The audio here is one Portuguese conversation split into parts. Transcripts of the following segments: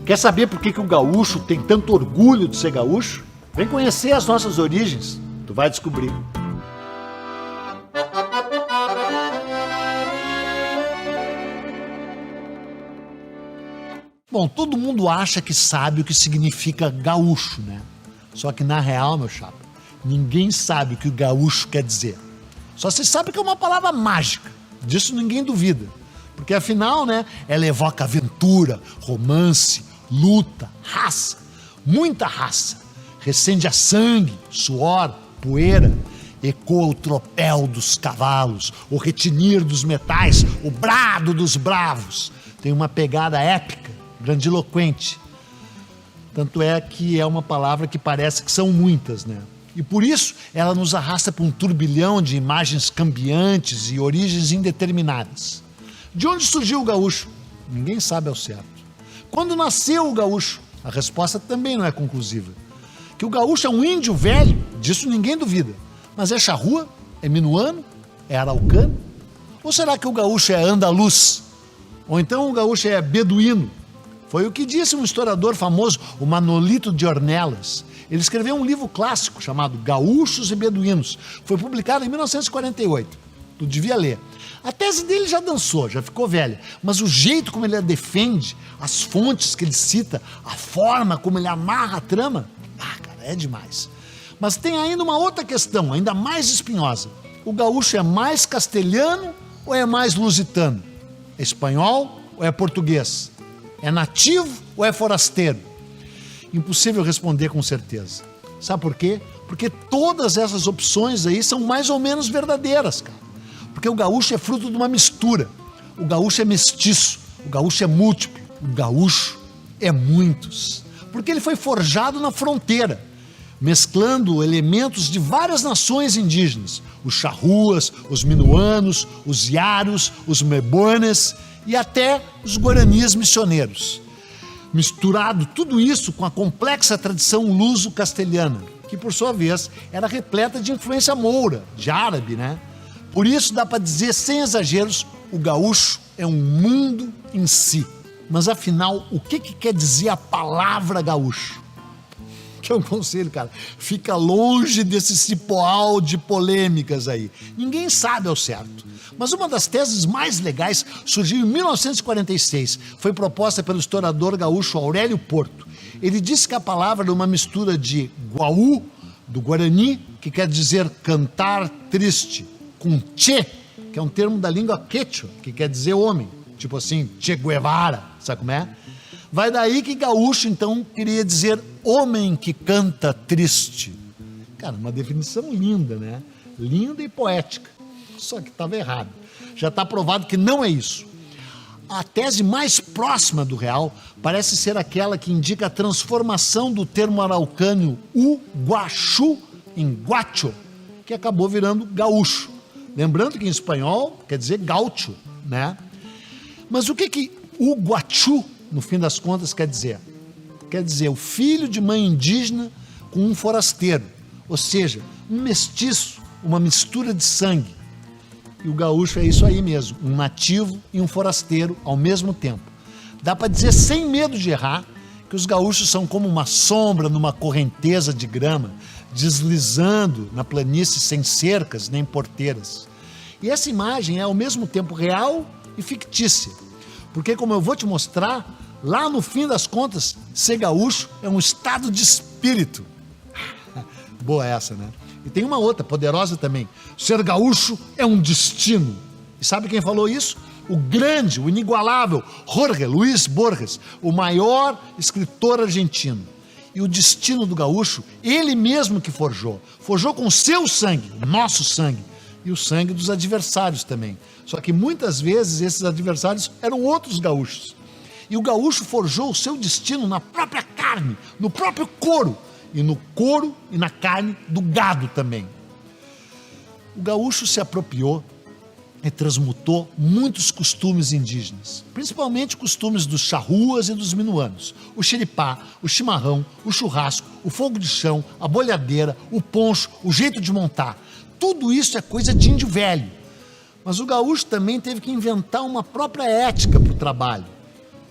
Quer saber por que o gaúcho tem tanto orgulho de ser gaúcho? Vem conhecer as nossas origens, tu vai descobrir. Bom, todo mundo acha que sabe o que significa gaúcho, né? Só que na real, meu chapa, ninguém sabe o que o gaúcho quer dizer. Só se sabe que é uma palavra mágica, disso ninguém duvida. Porque afinal, né, ela evoca aventura, romance, luta, raça, muita raça. Recende a sangue, suor, poeira, ecoa o tropel dos cavalos, o retinir dos metais, o brado dos bravos. Tem uma pegada épica, grandiloquente. Tanto é que é uma palavra que parece que são muitas, né? E por isso ela nos arrasta por um turbilhão de imagens cambiantes e origens indeterminadas. De onde surgiu o gaúcho? Ninguém sabe ao certo. Quando nasceu o gaúcho? A resposta também não é conclusiva. Que o gaúcho é um índio velho, disso ninguém duvida. Mas é charrua? É minuano? É araucano? Ou será que o gaúcho é andaluz? Ou então o gaúcho é beduíno? Foi o que disse um historiador famoso, o Manolito de Ornelas. Ele escreveu um livro clássico chamado Gaúchos e Beduínos. Foi publicado em 1948. Tu devia ler. A tese dele já dançou, já ficou velha, mas o jeito como ele a defende, as fontes que ele cita, a forma como ele amarra a trama, cara, é demais. Mas tem ainda uma outra questão, ainda mais espinhosa. O gaúcho é mais castelhano ou é mais lusitano? É espanhol ou é português? É nativo ou é forasteiro? Impossível responder com certeza. Sabe por quê? Porque todas essas opções aí são mais ou menos verdadeiras, cara. Porque o gaúcho é fruto de uma mistura. O gaúcho é mestiço, o gaúcho é múltiplo, o gaúcho é muitos. Porque ele foi forjado na fronteira, mesclando elementos de várias nações indígenas. Os charruas, os minuanos, os iaros, os mebones e até os guaranis missioneiros. Misturado tudo isso com a complexa tradição luso-castelhana, que por sua vez era repleta de influência moura, de árabe, né? Por isso dá para dizer sem exageros, o gaúcho é um mundo em si. Mas afinal, o que quer dizer a palavra gaúcho? Que é um conselho, cara, fica longe desse cipoal de polêmicas aí. Ninguém sabe ao certo. Mas uma das teses mais legais surgiu em 1946. Foi proposta pelo historiador gaúcho Aurélio Porto. Ele disse que a palavra é uma mistura de guaú, do guarani, que quer dizer cantar triste, com che, que é um termo da língua quechua, que quer dizer homem. Tipo assim, Che Guevara, sabe como é? Vai daí que gaúcho, então, queria dizer homem que canta triste. Cara, uma definição linda, né? Linda e poética. Só que estava errado. Já está provado que não é isso. A tese mais próxima do real parece ser aquela que indica a transformação do termo araucano uguaxu em guacho, que acabou virando gaúcho. Lembrando que em espanhol quer dizer gaúcho, né? Mas o que uguachu, no fim das contas, quer dizer? Quer dizer o filho de mãe indígena com um forasteiro, ou seja, um mestiço, uma mistura de sangue. E o gaúcho é isso aí mesmo, um nativo e um forasteiro ao mesmo tempo. Dá para dizer sem medo de errar que os gaúchos são como uma sombra numa correnteza de grama, deslizando na planície sem cercas nem porteiras. E essa imagem é ao mesmo tempo real e fictícia, porque como eu vou te mostrar, lá no fim das contas, ser gaúcho é um estado de espírito. Boa essa, né? E tem uma outra, poderosa também. Ser gaúcho é um destino. E sabe quem falou isso? O grande, o inigualável Jorge Luis Borges, o maior escritor argentino. E o destino do gaúcho, ele mesmo que forjou. Forjou com o seu sangue, o nosso sangue. E o sangue dos adversários também. Só que muitas vezes esses adversários eram outros gaúchos. E o gaúcho forjou o seu destino na própria carne, no próprio couro. E no couro e na carne do gado também. O gaúcho se apropriou e transmutou muitos costumes indígenas, principalmente costumes dos charruas e dos minuanos. O xiripá, o chimarrão, o churrasco, o fogo de chão, a bolhadeira, o poncho, o jeito de montar. Tudo isso é coisa de índio velho. Mas o gaúcho também teve que inventar uma própria ética para o trabalho.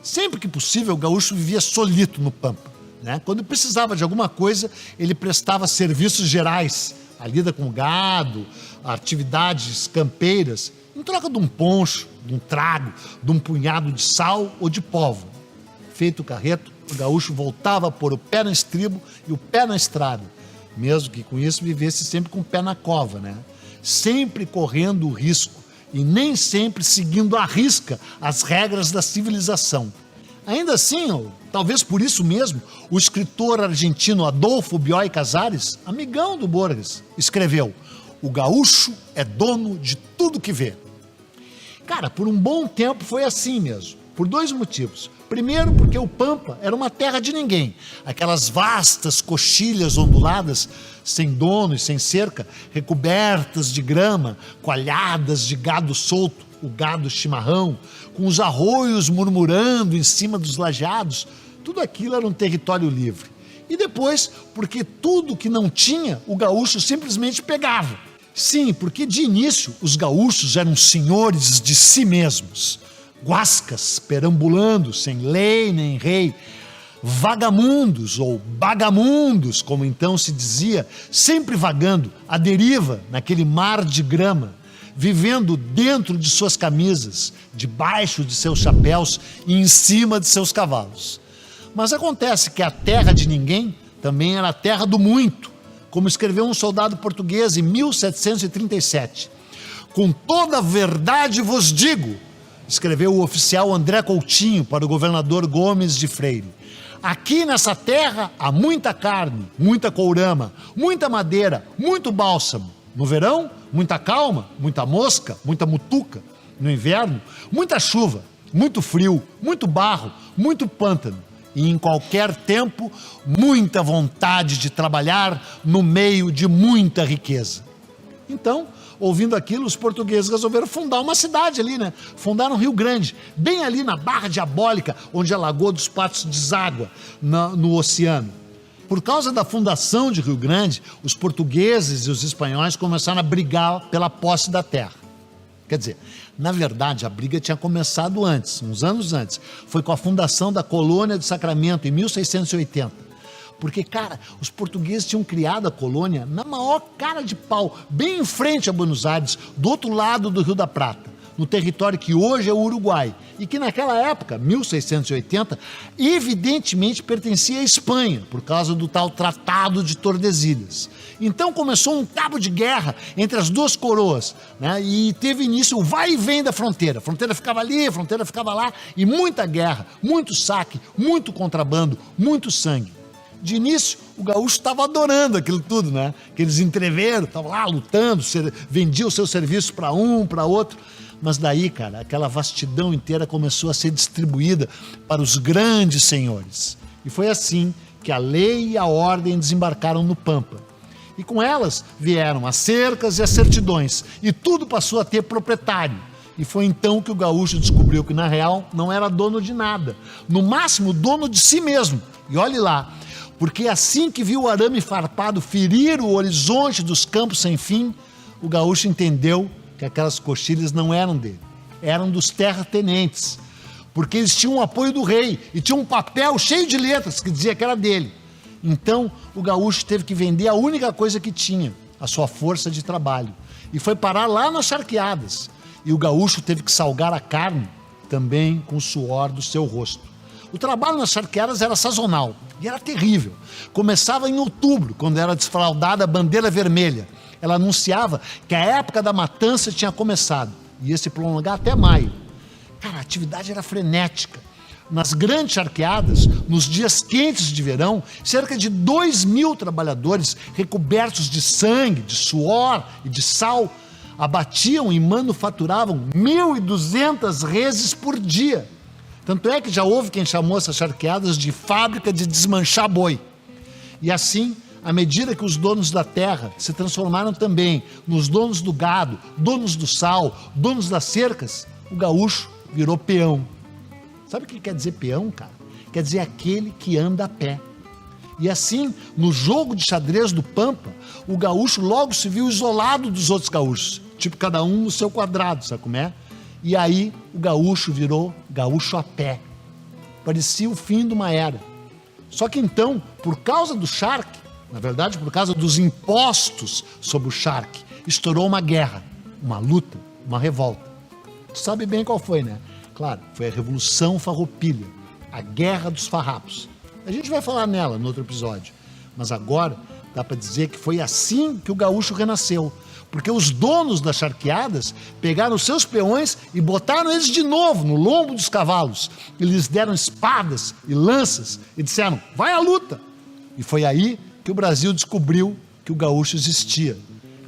Sempre que possível, o gaúcho vivia solito no pampa, né? Quando precisava de alguma coisa, ele prestava serviços gerais, a lida com gado, atividades campeiras, em troca de um poncho, de um trago, de um punhado de sal ou de pólvora. Feito o carreto, o gaúcho voltava a pôr o pé no estribo e o pé na estrada, mesmo que com isso vivesse sempre com o pé na cova, né? Sempre correndo o risco e nem sempre seguindo à risca as regras da civilização. Ainda assim, ou talvez por isso mesmo, o escritor argentino Adolfo Bioy Casares, amigão do Borges, escreveu: "O gaúcho é dono de tudo que vê." Cara, por um bom tempo foi assim mesmo, por dois motivos. Primeiro, porque o Pampa era uma terra de ninguém. Aquelas vastas coxilhas onduladas, sem dono e sem cerca, recobertas de grama, coalhadas de gado solto, o gado chimarrão, com os arroios murmurando em cima dos lajeados, tudo aquilo era um território livre. E depois, porque tudo que não tinha, o gaúcho simplesmente pegava. Sim, porque de início os gaúchos eram senhores de si mesmos, guascas perambulando, sem lei nem rei, vagamundos ou bagamundos, como então se dizia, sempre vagando, à deriva naquele mar de grama, vivendo dentro de suas camisas, debaixo de seus chapéus e em cima de seus cavalos. Mas acontece que a terra de ninguém também era a terra do muito, como escreveu um soldado português em 1737. "Com toda a verdade vos digo", escreveu o oficial André Coutinho para o governador Gomes de Freire, "aqui nessa terra há muita carne, muita courama, muita madeira, muito bálsamo. No verão, muita calma, muita mosca, muita mutuca. No inverno, muita chuva, muito frio, muito barro, muito pântano. E em qualquer tempo, muita vontade de trabalhar no meio de muita riqueza." Então, ouvindo aquilo, os portugueses resolveram fundar uma cidade ali, né? Fundaram Rio Grande, bem ali na Barra Diabólica, onde a Lagoa dos Patos deságua no oceano. Por causa da fundação de Rio Grande, os portugueses e os espanhóis começaram a brigar pela posse da terra. Quer dizer, na verdade, a briga tinha começado antes, uns anos antes. Foi com a fundação da colônia de Sacramento, em 1680. Porque, cara, os portugueses tinham criado a colônia na maior cara de pau, bem em frente a Buenos Aires, do outro lado do Rio da Prata, no território que hoje é o Uruguai, e que naquela época, 1680, evidentemente pertencia à Espanha, por causa do tal Tratado de Tordesilhas. Então começou um cabo de guerra entre as duas coroas, né? E teve início o vai e vem da fronteira. A fronteira ficava ali, a fronteira ficava lá, e muita guerra, muito saque, muito contrabando, muito sangue. De início, o gaúcho estava adorando aquilo tudo, né? Que eles entreveram, estavam lá lutando, vendiam o seu serviço para um, para outro. Mas daí, cara, aquela vastidão inteira começou a ser distribuída para os grandes senhores. E foi assim que a lei e a ordem desembarcaram no Pampa. E com elas vieram as cercas e as certidões, e tudo passou a ter proprietário. E foi então que o gaúcho descobriu que, na real, não era dono de nada. No máximo, dono de si mesmo. E olhe lá, porque assim que viu o arame farpado ferir o horizonte dos campos sem fim, o gaúcho entendeu que aquelas coxilhas não eram dele, eram dos terratenentes, porque eles tinham o apoio do rei e tinham um papel cheio de letras que dizia que era dele. Então, o gaúcho teve que vender a única coisa que tinha, a sua força de trabalho, e foi parar lá nas charqueadas. E o gaúcho teve que salgar a carne também com o suor do seu rosto. O trabalho nas charqueadas era sazonal e era terrível. Começava em outubro, quando era desfraldada a bandeira vermelha. Ela anunciava que a época da matança tinha começado e ia se prolongar até maio. Cara, a atividade era frenética. Nas grandes charqueadas, nos dias quentes de verão, cerca de 2.000 trabalhadores recobertos de sangue, de suor e de sal abatiam e manufaturavam 1.200 reses por dia. Tanto é que já houve quem chamou essas charqueadas de fábrica de desmanchar boi. E assim, à medida que os donos da terra se transformaram também nos donos do gado, donos do sal, donos das cercas, o gaúcho virou peão. Sabe o que quer dizer peão, cara? Quer dizer aquele que anda a pé. E assim, no jogo de xadrez do Pampa, o gaúcho logo se viu isolado dos outros gaúchos, tipo cada um no seu quadrado, sabe como é? E aí o gaúcho virou gaúcho a pé. parecia o fim de uma era. Só que então, por causa do charque, na verdade, por causa dos impostos sobre o charque, estourou uma guerra, uma luta, uma revolta. Tu sabe bem qual foi, né? Claro, foi a Revolução Farroupilha, a Guerra dos Farrapos. A gente vai falar nela no outro episódio, mas agora dá para dizer que foi assim que o gaúcho renasceu, porque os donos das charqueadas pegaram os seus peões e botaram eles de novo no lombo dos cavalos. E lhes deram espadas e lanças e disseram, vai à luta! E foi aí que o Brasil descobriu que o gaúcho existia.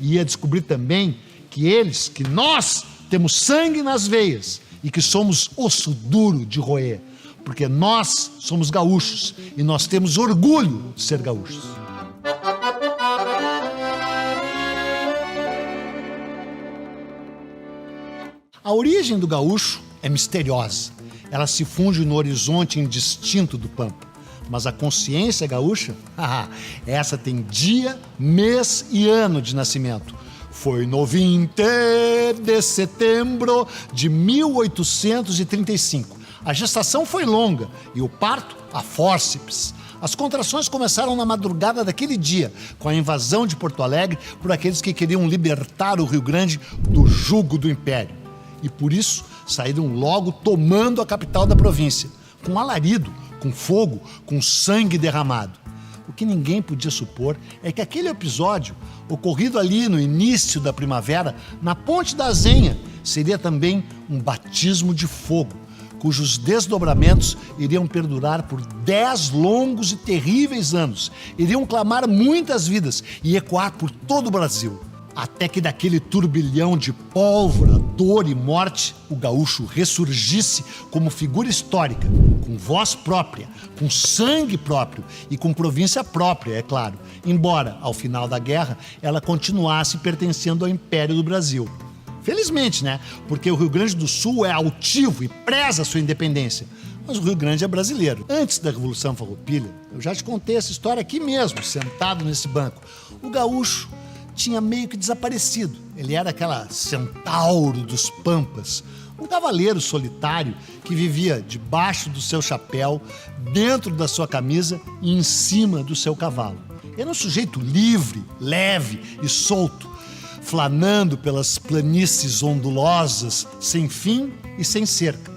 E ia descobrir também que nós temos sangue nas veias e que somos osso duro de roer, porque nós somos gaúchos e nós temos orgulho de ser gaúchos. A origem do gaúcho é misteriosa. Ela se funde no horizonte indistinto do pampa. Mas a consciência gaúcha, essa tem dia, mês e ano de nascimento. Foi no 20 de setembro de 1835. A gestação foi longa e o parto a fórceps. As contrações começaram na madrugada daquele dia, com a invasão de Porto Alegre por aqueles que queriam libertar o Rio Grande do jugo do Império. E por isso saíram logo tomando a capital da província, com alarido, com fogo, com sangue derramado. O que ninguém podia supor é que aquele episódio, ocorrido ali no início da primavera, na Ponte da Azenha, seria também um batismo de fogo, cujos desdobramentos iriam perdurar por 10 longos e terríveis anos, iriam clamar muitas vidas e ecoar por todo o Brasil. Até que daquele turbilhão de pólvora, dor e morte, o gaúcho ressurgisse como figura histórica, com voz própria, com sangue próprio e com província própria, é claro, embora, ao final da guerra, ela continuasse pertencendo ao Império do Brasil. Felizmente, né? Porque o Rio Grande do Sul é altivo e preza a sua independência. Mas o Rio Grande é brasileiro. Antes da Revolução Farroupilha, eu já te contei essa história aqui mesmo, sentado nesse banco. O gaúcho tinha meio que desaparecido. Ele era aquela centauro dos pampas, um cavaleiro solitário que vivia debaixo do seu chapéu, dentro da sua camisa e em cima do seu cavalo. Era um sujeito livre, leve e solto, flanando pelas planícies ondulosas, sem fim e sem cerca.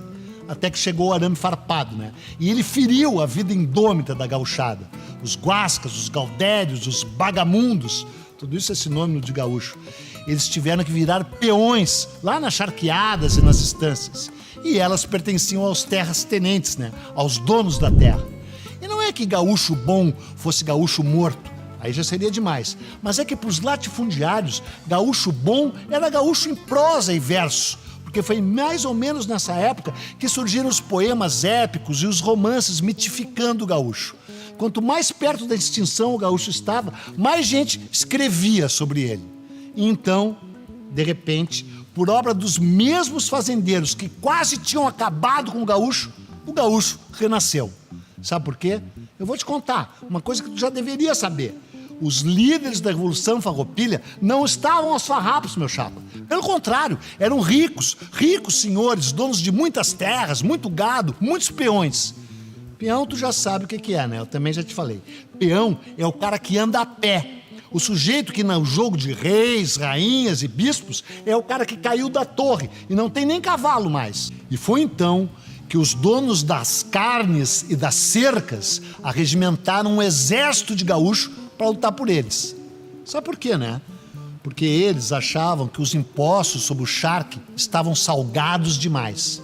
Até que chegou o arame farpado, né? E ele feriu a vida indômita da gauchada. Os guascas, os gaudérios, os bagamundos, tudo isso é sinônimo de gaúcho. Eles tiveram que virar peões lá nas charqueadas e nas estâncias. E elas pertenciam aos terras-tenentes, né? Aos donos da terra. E não é que gaúcho bom fosse gaúcho morto. Aí já seria demais. Mas é que para os latifundiários, gaúcho bom era gaúcho em prosa e verso. Porque foi mais ou menos nessa época que surgiram os poemas épicos e os romances mitificando o gaúcho. Quanto mais perto da extinção o gaúcho estava, mais gente escrevia sobre ele. E então, de repente, por obra dos mesmos fazendeiros que quase tinham acabado com o gaúcho renasceu. Sabe por quê? Eu vou te contar uma coisa que tu já deveria saber. Os líderes da Revolução Farroupilha não estavam aos farrapos, meu chapa. Pelo contrário, eram ricos senhores, donos de muitas terras, muito gado, muitos peões. Peão tu já sabe o que é, né? Eu também já te falei. Peão é o cara que anda a pé. O sujeito que no jogo de reis, rainhas e bispos é o cara que caiu da torre e não tem nem cavalo mais. E foi então que os donos das carnes e das cercas arregimentaram um exército de gaúcho para lutar por eles. Sabe por quê, né? Porque eles achavam que os impostos sobre o charque estavam salgados demais.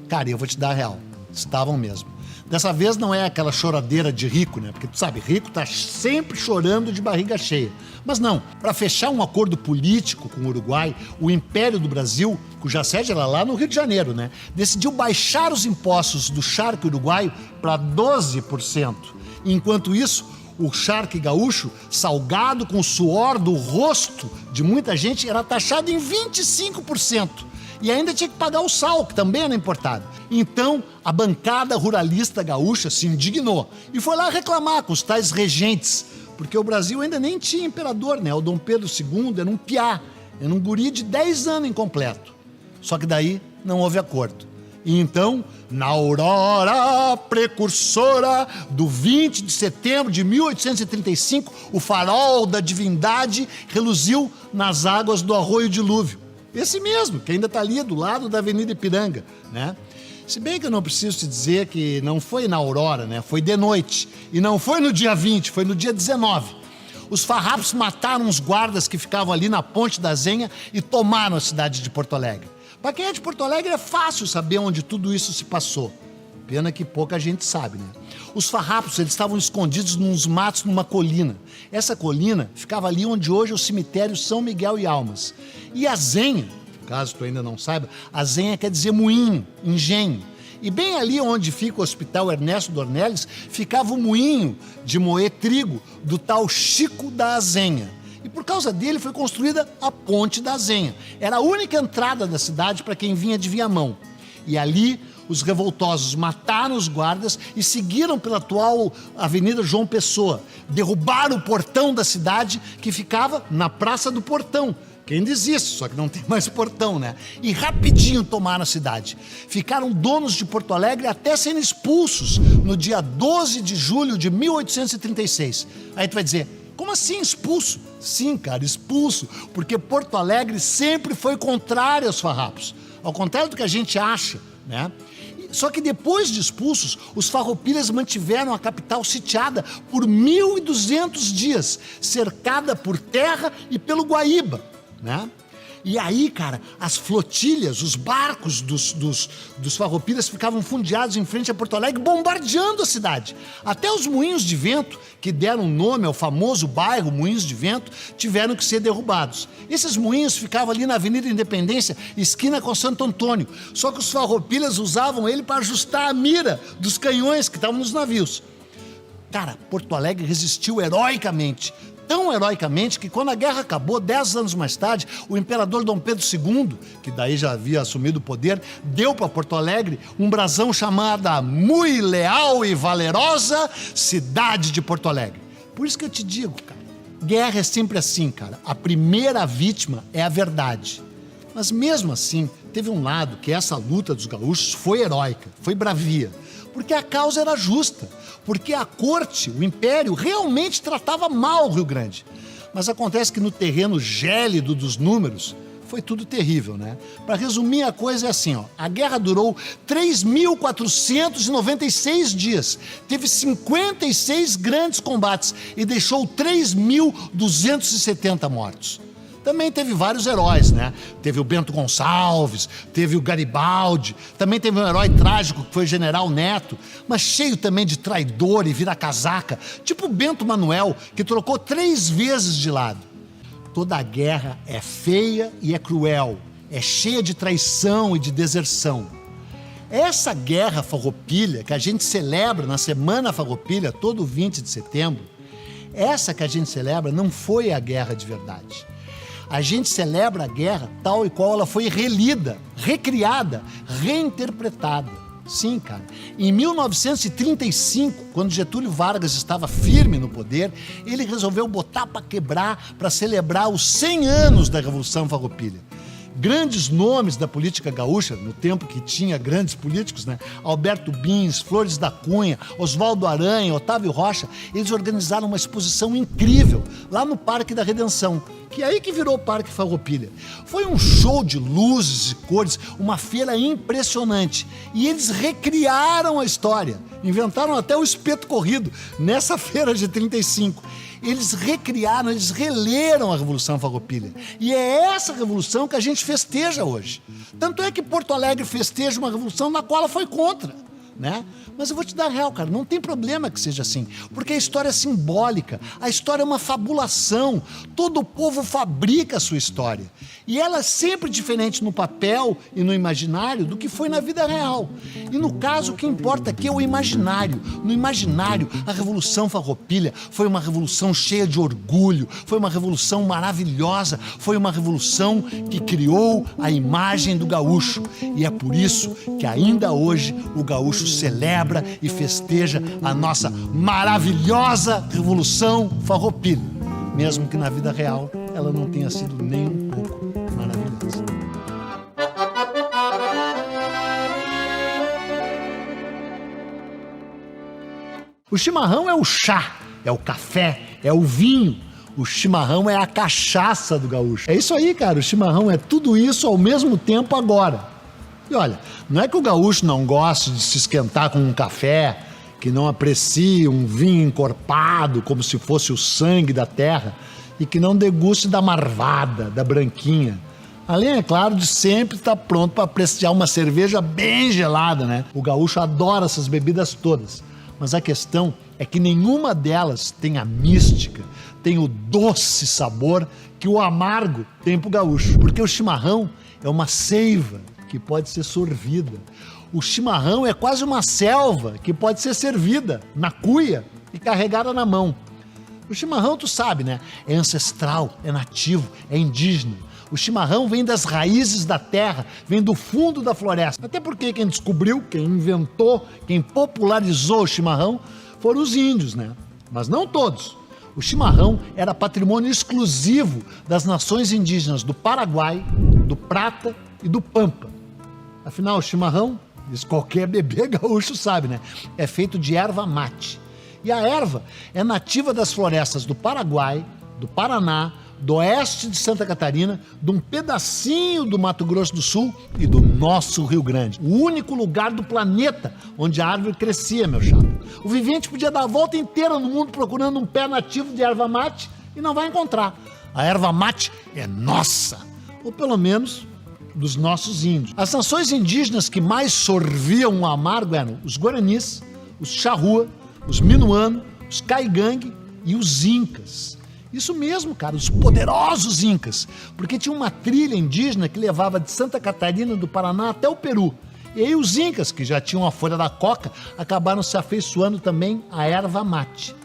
Cara, eu vou te dar a real. Estavam mesmo. Dessa vez não é aquela choradeira de rico, né? Porque tu sabe, rico tá sempre chorando de barriga cheia. Mas não, para fechar um acordo político com o Uruguai, o Império do Brasil, cuja sede era lá no Rio de Janeiro, né? Decidiu baixar os impostos do charque uruguaio para 12%. Enquanto isso, o charque gaúcho, salgado com o suor do rosto de muita gente, era taxado em 25%. E ainda tinha que pagar o sal, que também era importado. Então, a bancada ruralista gaúcha se indignou e foi lá reclamar com os tais regentes, porque o Brasil ainda nem tinha imperador, né? O Dom Pedro II era um piá, era um guri de 10 anos incompleto. Só que daí não houve acordo. E então, na aurora precursora do 20 de setembro de 1835, o farol da divindade reluziu nas águas do Arroio Dilúvio. Esse mesmo, que ainda está ali do lado da Avenida Ipiranga, né? Se bem que eu não preciso te dizer que não foi na aurora, né? Foi de noite. E não foi no dia 20, foi no dia 19. Os farrapos mataram os guardas que ficavam ali na Ponte da Zenha e tomaram a cidade de Porto Alegre. Para quem é de Porto Alegre é fácil saber onde tudo isso se passou. Pena que pouca gente sabe, né? Os farrapos, eles estavam escondidos nos matos numa colina. Essa colina ficava ali onde hoje é o cemitério São Miguel e Almas. E a Zenha, caso tu ainda não saiba, a Zenha quer dizer moinho, engenho. E bem ali onde fica o Hospital Ernesto Dornelles, ficava o moinho de moer trigo do tal Chico da Azenha. E por causa dele foi construída a Ponte da Azenha. Era a única entrada da cidade para quem vinha de Viamão. E ali os revoltosos mataram os guardas e seguiram pela atual Avenida João Pessoa. Derrubaram o portão da cidade que ficava na Praça do Portão. Que ainda existe, só que não tem mais portão, né? E rapidinho tomaram a cidade. Ficaram donos de Porto Alegre até serem expulsos no dia 12 de julho de 1836. Aí tu vai dizer, como assim expulso? Sim, cara, expulso, porque Porto Alegre sempre foi contrário aos farrapos. Ao contrário do que a gente acha, né? Só que depois de expulsos, os farroupilhas mantiveram a capital sitiada por 1.200 dias, cercada por terra e pelo Guaíba, né? E aí, cara, as flotilhas, os barcos dos farroupilhas ficavam fundeados em frente a Porto Alegre, bombardeando a cidade. Até os moinhos de vento, que deram nome ao famoso bairro Moinhos de Vento, tiveram que ser derrubados. Esses moinhos ficavam ali na Avenida Independência, esquina com Santo Antônio. Só que os farroupilhas usavam ele para ajustar a mira dos canhões que estavam nos navios. Cara, Porto Alegre resistiu heroicamente. Tão heroicamente que quando a guerra acabou, 10 anos mais tarde, o imperador Dom Pedro II, que daí já havia assumido o poder, deu para Porto Alegre um brasão chamado Mui Leal e Valerosa Cidade de Porto Alegre. Por isso que eu te digo, cara, guerra é sempre assim, cara. A primeira vítima é a verdade. Mas mesmo assim, teve um lado que essa luta dos gaúchos foi heróica, foi bravia. Porque a causa era justa, porque a corte, o império, realmente tratava mal o Rio Grande. Mas acontece que no terreno gélido dos números, foi tudo terrível, né? Para resumir a coisa é assim, ó, a guerra durou 3.496 dias, teve 56 grandes combates e deixou 3.270 mortos. Também teve vários heróis, né? Teve o Bento Gonçalves, teve o Garibaldi, também teve um herói trágico que foi o General Neto, mas cheio também de traidor e vira-casaca, tipo o Bento Manuel, que trocou 3 vezes de lado. Toda guerra é feia e é cruel, é cheia de traição e de deserção. Essa guerra farroupilha, que a gente celebra na Semana Farroupilha, todo 20 de setembro, essa que a gente celebra não foi a guerra de verdade. A gente celebra a guerra tal e qual ela foi relida, recriada, reinterpretada. Sim, cara. Em 1935, quando Getúlio Vargas estava firme no poder, ele resolveu botar para quebrar para celebrar os 100 anos da Revolução Farroupilha. Grandes nomes da política gaúcha, no tempo que tinha grandes políticos, né? Alberto Bins, Flores da Cunha, Oswaldo Aranha, Otávio Rocha, eles organizaram uma exposição incrível lá no Parque da Redenção, que é aí que virou o Parque Farroupilha. Foi um show de luzes e cores, uma feira impressionante. E eles recriaram a história, inventaram até o espeto corrido nessa feira de 35. Eles recriaram, eles releram a Revolução Farroupilha. E é essa revolução que a gente festeja hoje. Tanto é que Porto Alegre festeja uma revolução na qual ela foi contra, né? Mas eu vou te dar real, cara, não tem problema que seja assim, porque a história é simbólica, a história é uma fabulação, todo o povo fabrica a sua história. E ela é sempre diferente no papel e no imaginário do que foi na vida real. E no caso, o que importa aqui é o imaginário. No imaginário, a Revolução Farroupilha foi uma revolução cheia de orgulho, foi uma revolução maravilhosa, foi uma revolução que criou a imagem do gaúcho. E é por isso que ainda hoje o gaúcho celebra e festeja a nossa maravilhosa Revolução Farroupilha, mesmo que na vida real ela não tenha sido nem um pouco maravilhosa. O chimarrão é o chá, é o café, é o vinho. O chimarrão é a cachaça do gaúcho. É isso aí, cara, o chimarrão é tudo isso ao mesmo tempo agora. E olha, não é que o gaúcho não goste de se esquentar com um café, que não aprecie um vinho encorpado como se fosse o sangue da terra e que não deguste da marvada, da branquinha. Além, é claro, de sempre estar pronto para apreciar uma cerveja bem gelada, né? O gaúcho adora essas bebidas todas. Mas a questão é que nenhuma delas tem a mística, tem o doce sabor que o amargo tem pro gaúcho. Porque o chimarrão é uma seiva que pode ser sorvida. O chimarrão é quase uma selva que pode ser servida na cuia e carregada na mão. O chimarrão, tu sabe, né? É ancestral, é nativo, é indígena. O chimarrão vem das raízes da terra, vem do fundo da floresta. Até porque quem descobriu, quem inventou, quem popularizou o chimarrão foram os índios, né? Mas não todos. O chimarrão era patrimônio exclusivo das nações indígenas do Paraguai, do Prata e do Pampa. Afinal, o chimarrão, isso qualquer bebê gaúcho sabe, né? É feito de erva mate. E a erva é nativa das florestas do Paraguai, do Paraná, do oeste de Santa Catarina, de um pedacinho do Mato Grosso do Sul e do nosso Rio Grande. O único lugar do planeta onde a árvore crescia, meu chapa. O vivente podia dar a volta inteira no mundo procurando um pé nativo de erva mate e não vai encontrar. A erva mate é nossa, ou pelo menos dos nossos índios. As nações indígenas que mais sorviam o amargo eram os guaranis, os charrua, os minuano, os caigangue e os incas. Isso mesmo, cara, os poderosos incas, porque tinha uma trilha indígena que levava de Santa Catarina, do Paraná, até o Peru. E aí os incas, que já tinham a folha da coca, acabaram se afeiçoando também à erva mate.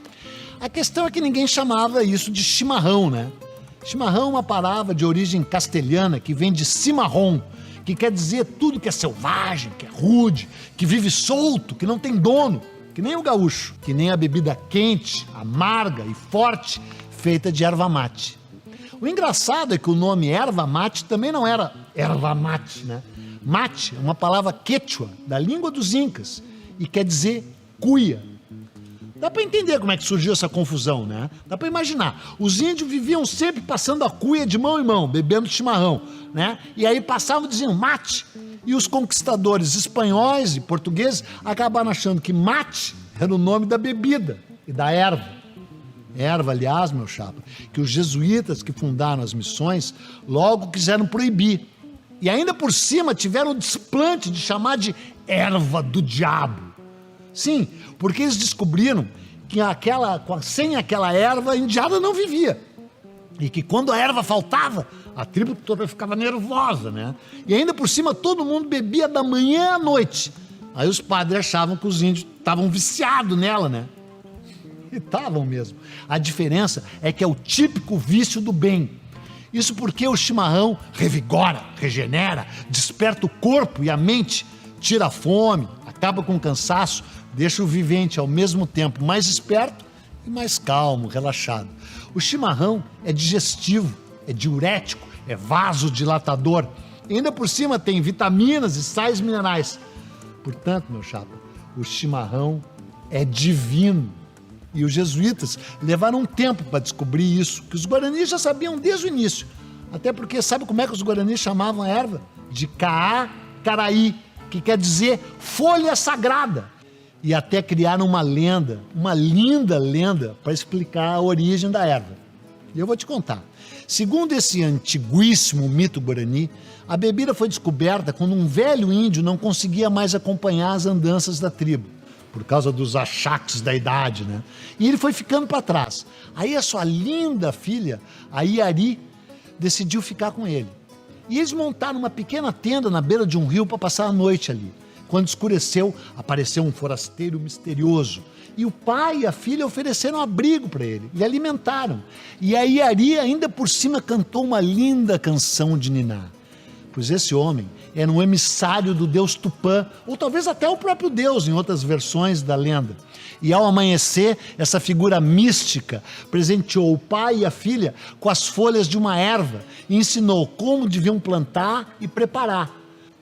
A questão é que ninguém chamava isso de chimarrão, né? Chimarrão é uma palavra de origem castelhana que vem de cimarrón, que quer dizer tudo que é selvagem, que é rude, que vive solto, que não tem dono, que nem o gaúcho, que nem a bebida quente, amarga e forte, feita de erva mate. O engraçado é que o nome erva mate também não era erva mate, né? Mate é uma palavra quechua, da língua dos incas, e quer dizer cuia. Dá para entender como é que surgiu essa confusão, né? Dá para imaginar. Os índios viviam sempre passando a cuia de mão em mão, bebendo chimarrão, né? E aí passavam e diziam mate. E os conquistadores espanhóis e portugueses acabaram achando que mate era o nome da bebida e da erva. Erva, aliás, meu chapa, que os jesuítas que fundaram as missões logo quiseram proibir. E ainda por cima tiveram o desplante de chamar de erva do diabo. Sim, porque eles descobriram que sem aquela erva a indiada não vivia. E que quando a erva faltava, a tribo toda ficava nervosa, né? E ainda por cima todo mundo bebia da manhã à noite. Aí os padres achavam que os índios estavam viciados nela, né? E estavam mesmo. A diferença é que é o típico vício do bem. Isso porque o chimarrão revigora, regenera, desperta o corpo e a mente, tira a fome, acaba com o cansaço, deixa o vivente ao mesmo tempo mais esperto e mais calmo, relaxado. O chimarrão é digestivo, é diurético, é vasodilatador. E ainda por cima tem vitaminas e sais minerais. Portanto, meu chapa, o chimarrão é divino. E os jesuítas levaram um tempo para descobrir isso, que os guaranis já sabiam desde o início. Até porque sabe como é que os guaranis chamavam a erva? De caá-caraí, que quer dizer folha sagrada. E até criaram uma lenda, uma linda lenda, para explicar a origem da erva. E eu vou te contar. Segundo esse antiguíssimo mito guarani, a bebida foi descoberta quando um velho índio não conseguia mais acompanhar as andanças da tribo, por causa dos achaques da idade, né? E ele foi ficando para trás. Aí a sua linda filha, a Iari, decidiu ficar com ele. E eles montaram uma pequena tenda na beira de um rio para passar a noite ali. Quando escureceu, apareceu um forasteiro misterioso. E o pai e a filha ofereceram abrigo para ele, e alimentaram. E a Iari ainda por cima cantou uma linda canção de niná. Pois esse homem era um emissário do deus Tupã, ou talvez até o próprio Deus, em outras versões da lenda. E ao amanhecer, essa figura mística presenteou o pai e a filha com as folhas de uma erva e ensinou como deviam plantar e preparar.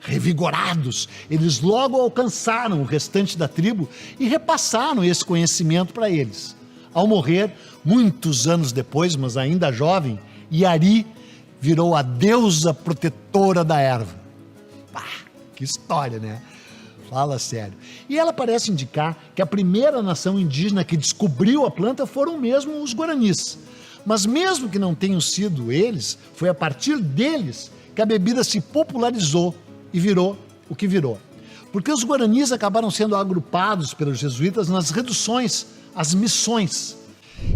Revigorados, eles logo alcançaram o restante da tribo e repassaram esse conhecimento para eles. Ao morrer, muitos anos depois, mas ainda jovem, Iari virou a deusa protetora da erva. Pá, que história, né? Fala sério. E ela parece indicar que a primeira nação indígena que descobriu a planta foram mesmo os guaranis. Mas mesmo que não tenham sido eles, foi a partir deles que a bebida se popularizou e virou o que virou. Porque os guaranis acabaram sendo agrupados pelos jesuítas nas reduções, as missões.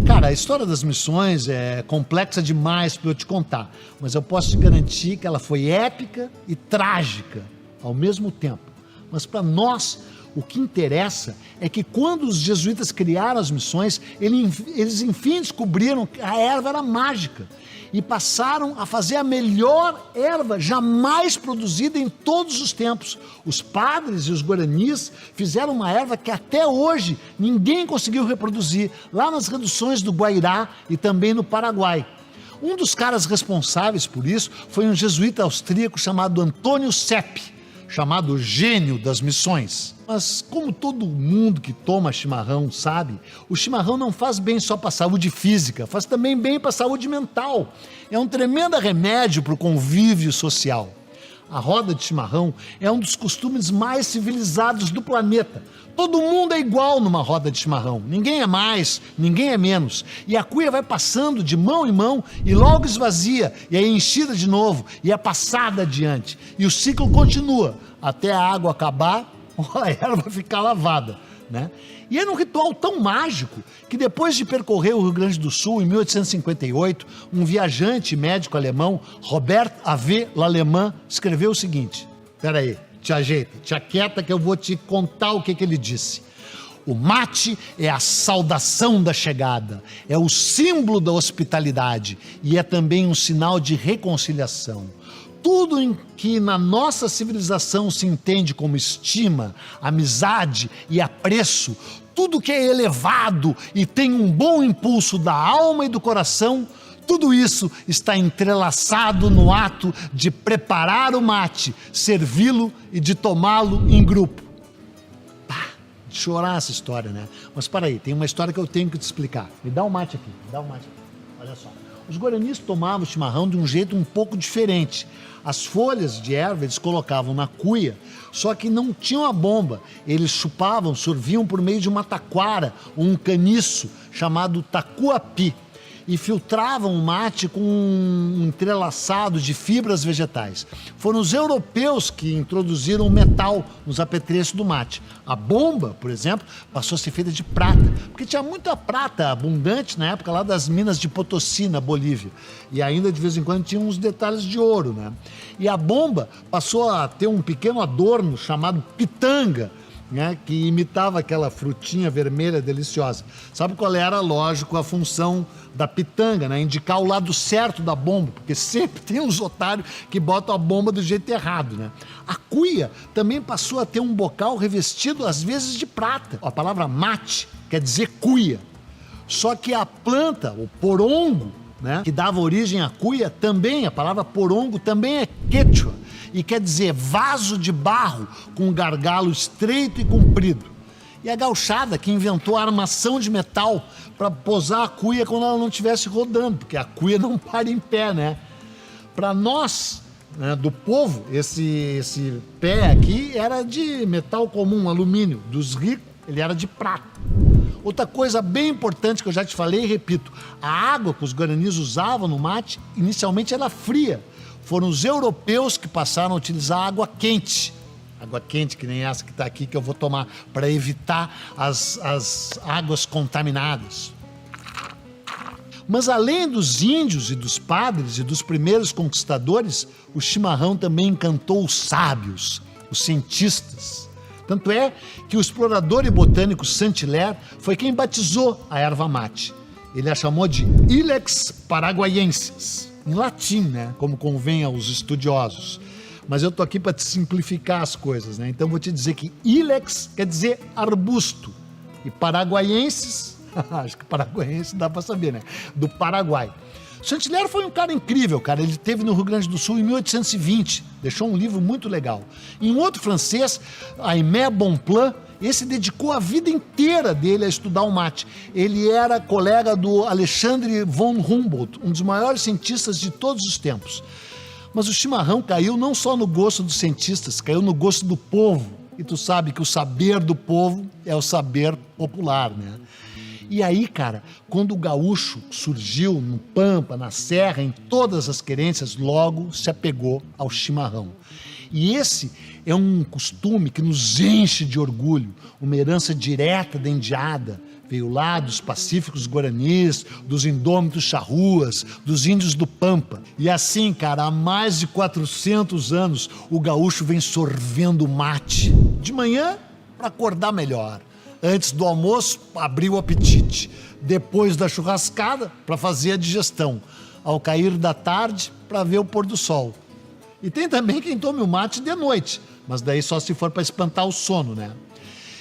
Cara, a história das missões é complexa demais para eu te contar, mas eu posso te garantir que ela foi épica e trágica ao mesmo tempo. Mas para nós, o que interessa é que quando os jesuítas criaram as missões, eles enfim descobriram que a erva era mágica e passaram a fazer a melhor erva jamais produzida em todos os tempos. Os padres e os guaranis fizeram uma erva que até hoje ninguém conseguiu reproduzir, lá nas reduções do Guairá e também no Paraguai. Um dos caras responsáveis por isso foi um jesuíta austríaco chamado Antônio Sepp, chamado gênio das missões. Mas como todo mundo que toma chimarrão sabe, o chimarrão não faz bem só para a saúde física, faz também bem para a saúde mental. É um tremendo remédio para o convívio social. A roda de chimarrão é um dos costumes mais civilizados do planeta. Todo mundo é igual numa roda de chimarrão. Ninguém é mais, ninguém é menos. E a cuia vai passando de mão em mão e logo esvazia, e é enchida de novo, e é passada adiante. E o ciclo continua, até a água acabar ou a erva ficar lavada, né? E é num ritual tão mágico que depois de percorrer o Rio Grande do Sul em 1858, um viajante médico alemão, Robert A.V. L'Allemand, escreveu o seguinte: espera aí, te ajeita, te aquieta que eu vou te contar o que ele disse. O mate é a saudação da chegada, é o símbolo da hospitalidade e é também um sinal de reconciliação. Tudo em que na nossa civilização se entende como estima, amizade e apreço, tudo que é elevado e tem um bom impulso da alma e do coração, tudo isso está entrelaçado no ato de preparar o mate, servi-lo e de tomá-lo em grupo. Pá, de chorar essa história, né? Mas para aí, tem uma história que eu tenho que te explicar. Me dá um mate aqui, me dá um mate aqui. Olha só. Os guaranis tomavam chimarrão de um jeito um pouco diferente. As folhas de erva eles colocavam na cuia, só que não tinham a bomba. Eles chupavam, sorviam por meio de uma taquara, ou um caniço chamado tacuapi, e filtravam o mate com um entrelaçado de fibras vegetais. Foram os europeus que introduziram o metal nos apetrechos do mate. A bomba, por exemplo, passou a ser feita de prata, porque tinha muita prata abundante na época lá das minas de Potosí, na Bolívia. E ainda de vez em quando tinha uns detalhes de ouro, né? E a bomba passou a ter um pequeno adorno chamado pitanga, né, que imitava aquela frutinha vermelha deliciosa. Sabe qual era, lógico, a função da pitanga, né? Indicar o lado certo da bomba, porque sempre tem uns otários que botam a bomba do jeito errado, né? A cuia também passou a ter um bocal revestido às vezes de prata. A palavra mate quer dizer cuia. Só que a planta, o porongo, né, que dava origem à cuia, também, a palavra porongo também é quechua e quer dizer vaso de barro com um gargalo estreito e comprido. E a gauchada que inventou a armação de metal para posar a cuia quando ela não estivesse rodando, porque a cuia não para em pé, né? Para nós, né, do povo, esse pé aqui era de metal comum, alumínio. Dos ricos, ele era de prata. Outra coisa bem importante que eu já te falei e repito, a água que os guaranis usavam no mate, inicialmente era fria. Foram os europeus que passaram a utilizar água quente. Água quente, que nem essa que está aqui, que eu vou tomar, para evitar as águas contaminadas. Mas além dos índios e dos padres e dos primeiros conquistadores, o chimarrão também encantou os sábios, os cientistas. Tanto é que o explorador e botânico Saint-Hilaire foi quem batizou a erva mate. Ele a chamou de Ilex paraguaiensis, em latim, né? Como convém aos estudiosos. Mas eu tô aqui para te simplificar as coisas, né? Então vou te dizer que Ilex quer dizer arbusto e paraguaiensis, acho que paraguaiense dá para saber, né? Do Paraguai. Saint-Hilaire foi um cara incrível, cara. Ele esteve no Rio Grande do Sul em 1820, deixou um livro muito legal. Em um outro francês, Aimé Bonpland, esse dedicou a vida inteira dele a estudar o mate. Ele era colega do Alexandre von Humboldt, um dos maiores cientistas de todos os tempos. Mas o chimarrão caiu não só no gosto dos cientistas, caiu no gosto do povo. E tu sabe que o saber do povo é o saber popular, né? E aí, cara, quando o gaúcho surgiu no Pampa, na Serra, em todas as querências, logo se apegou ao chimarrão. E esse é um costume que nos enche de orgulho, uma herança direta da indiada. Veio lá dos pacíficos guaranis, dos indômitos charruas, dos índios do Pampa. E assim, cara, há mais de 400 anos, o gaúcho vem sorvendo mate. De manhã, para acordar melhor. Antes do almoço, abrir o apetite. Depois da churrascada, para fazer a digestão. Ao cair da tarde, para ver o pôr do sol. E tem também quem tome o mate de noite, mas daí só se for para espantar o sono, né?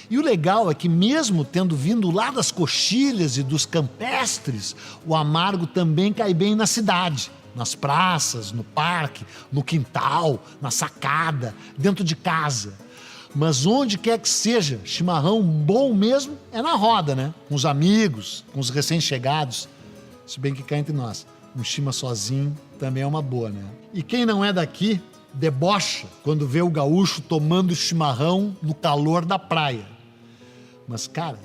E o legal é que mesmo tendo vindo lá das coxilhas e dos campestres, o amargo também cai bem na cidade, nas praças, no parque, no quintal, na sacada, dentro de casa. Mas onde quer que seja, chimarrão bom mesmo é na roda, né? Com os amigos, com os recém-chegados. Se bem que cá entre nós, um chima sozinho também é uma boa, né? E quem não é daqui, debocha quando vê o gaúcho tomando chimarrão no calor da praia. Mas, cara,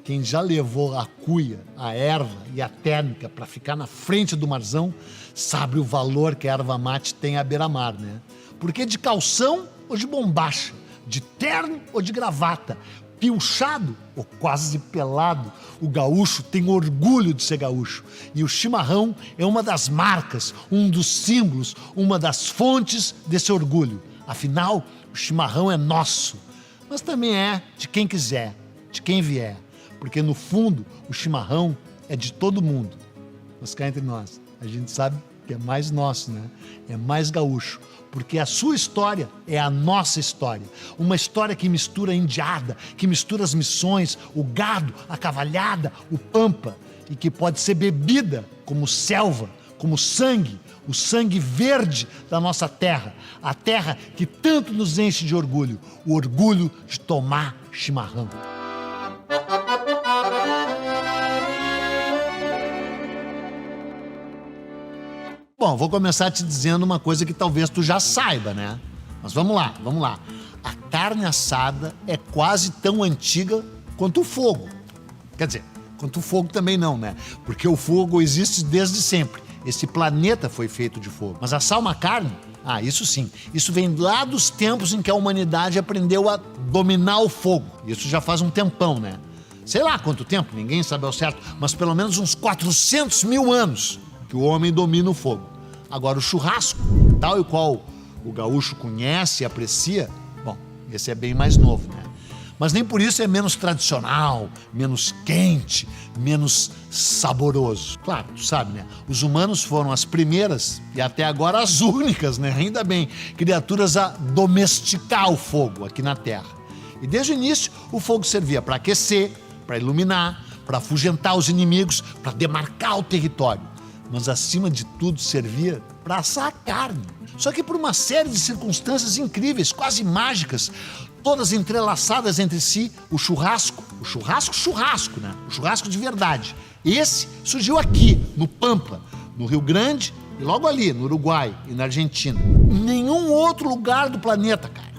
quem já levou a cuia, a erva e a térmica para ficar na frente do marzão, sabe o valor que a erva mate tem à beira-mar, né? Porque de calção ou de bombacha, de terno ou de gravata, pilchado ou quase pelado, o gaúcho tem orgulho de ser gaúcho. E o chimarrão é uma das marcas, um dos símbolos, uma das fontes desse orgulho. Afinal, o chimarrão é nosso, mas também é de quem quiser, de quem vier. Porque no fundo, o chimarrão é de todo mundo. Mas cá entre nós, a gente sabe que é mais nosso, né? É mais gaúcho. Porque a sua história é a nossa história. Uma história que mistura a indiada, que mistura as missões, o gado, a cavalhada, o pampa, e que pode ser bebida como selva, como sangue, o sangue verde da nossa terra, a terra que tanto nos enche de orgulho, o orgulho de tomar chimarrão. Bom, vou começar te dizendo uma coisa que talvez tu já saiba, né? Mas vamos lá, vamos lá. A carne assada é quase tão antiga quanto o fogo. Quer dizer, quanto o fogo também não, né? Porque o fogo existe desde sempre. Esse planeta foi feito de fogo. Mas assar uma carne? Ah, isso sim. Isso vem lá dos tempos em que a humanidade aprendeu a dominar o fogo. Isso já faz um tempão, né? Sei lá quanto tempo, ninguém sabe ao certo, mas pelo menos uns 400 mil anos que o homem domina o fogo. Agora, o churrasco, tal e qual o gaúcho conhece e aprecia, bom, esse é bem mais novo, né? Mas nem por isso é menos tradicional, menos quente, menos saboroso. Claro, tu sabe, né? Os humanos foram as primeiras e até agora as únicas, né? Ainda bem, criaturas a domesticar o fogo aqui na Terra. E desde o início, o fogo servia para aquecer, para iluminar, para afugentar os inimigos, para demarcar o território. Mas acima de tudo servia para assar a carne. Só que por uma série de circunstâncias incríveis, quase mágicas, todas entrelaçadas entre si, o churrasco, né? O churrasco de verdade. Esse surgiu aqui, no Pampa, no Rio Grande e logo ali, no Uruguai e na Argentina. Em nenhum outro lugar do planeta, cara.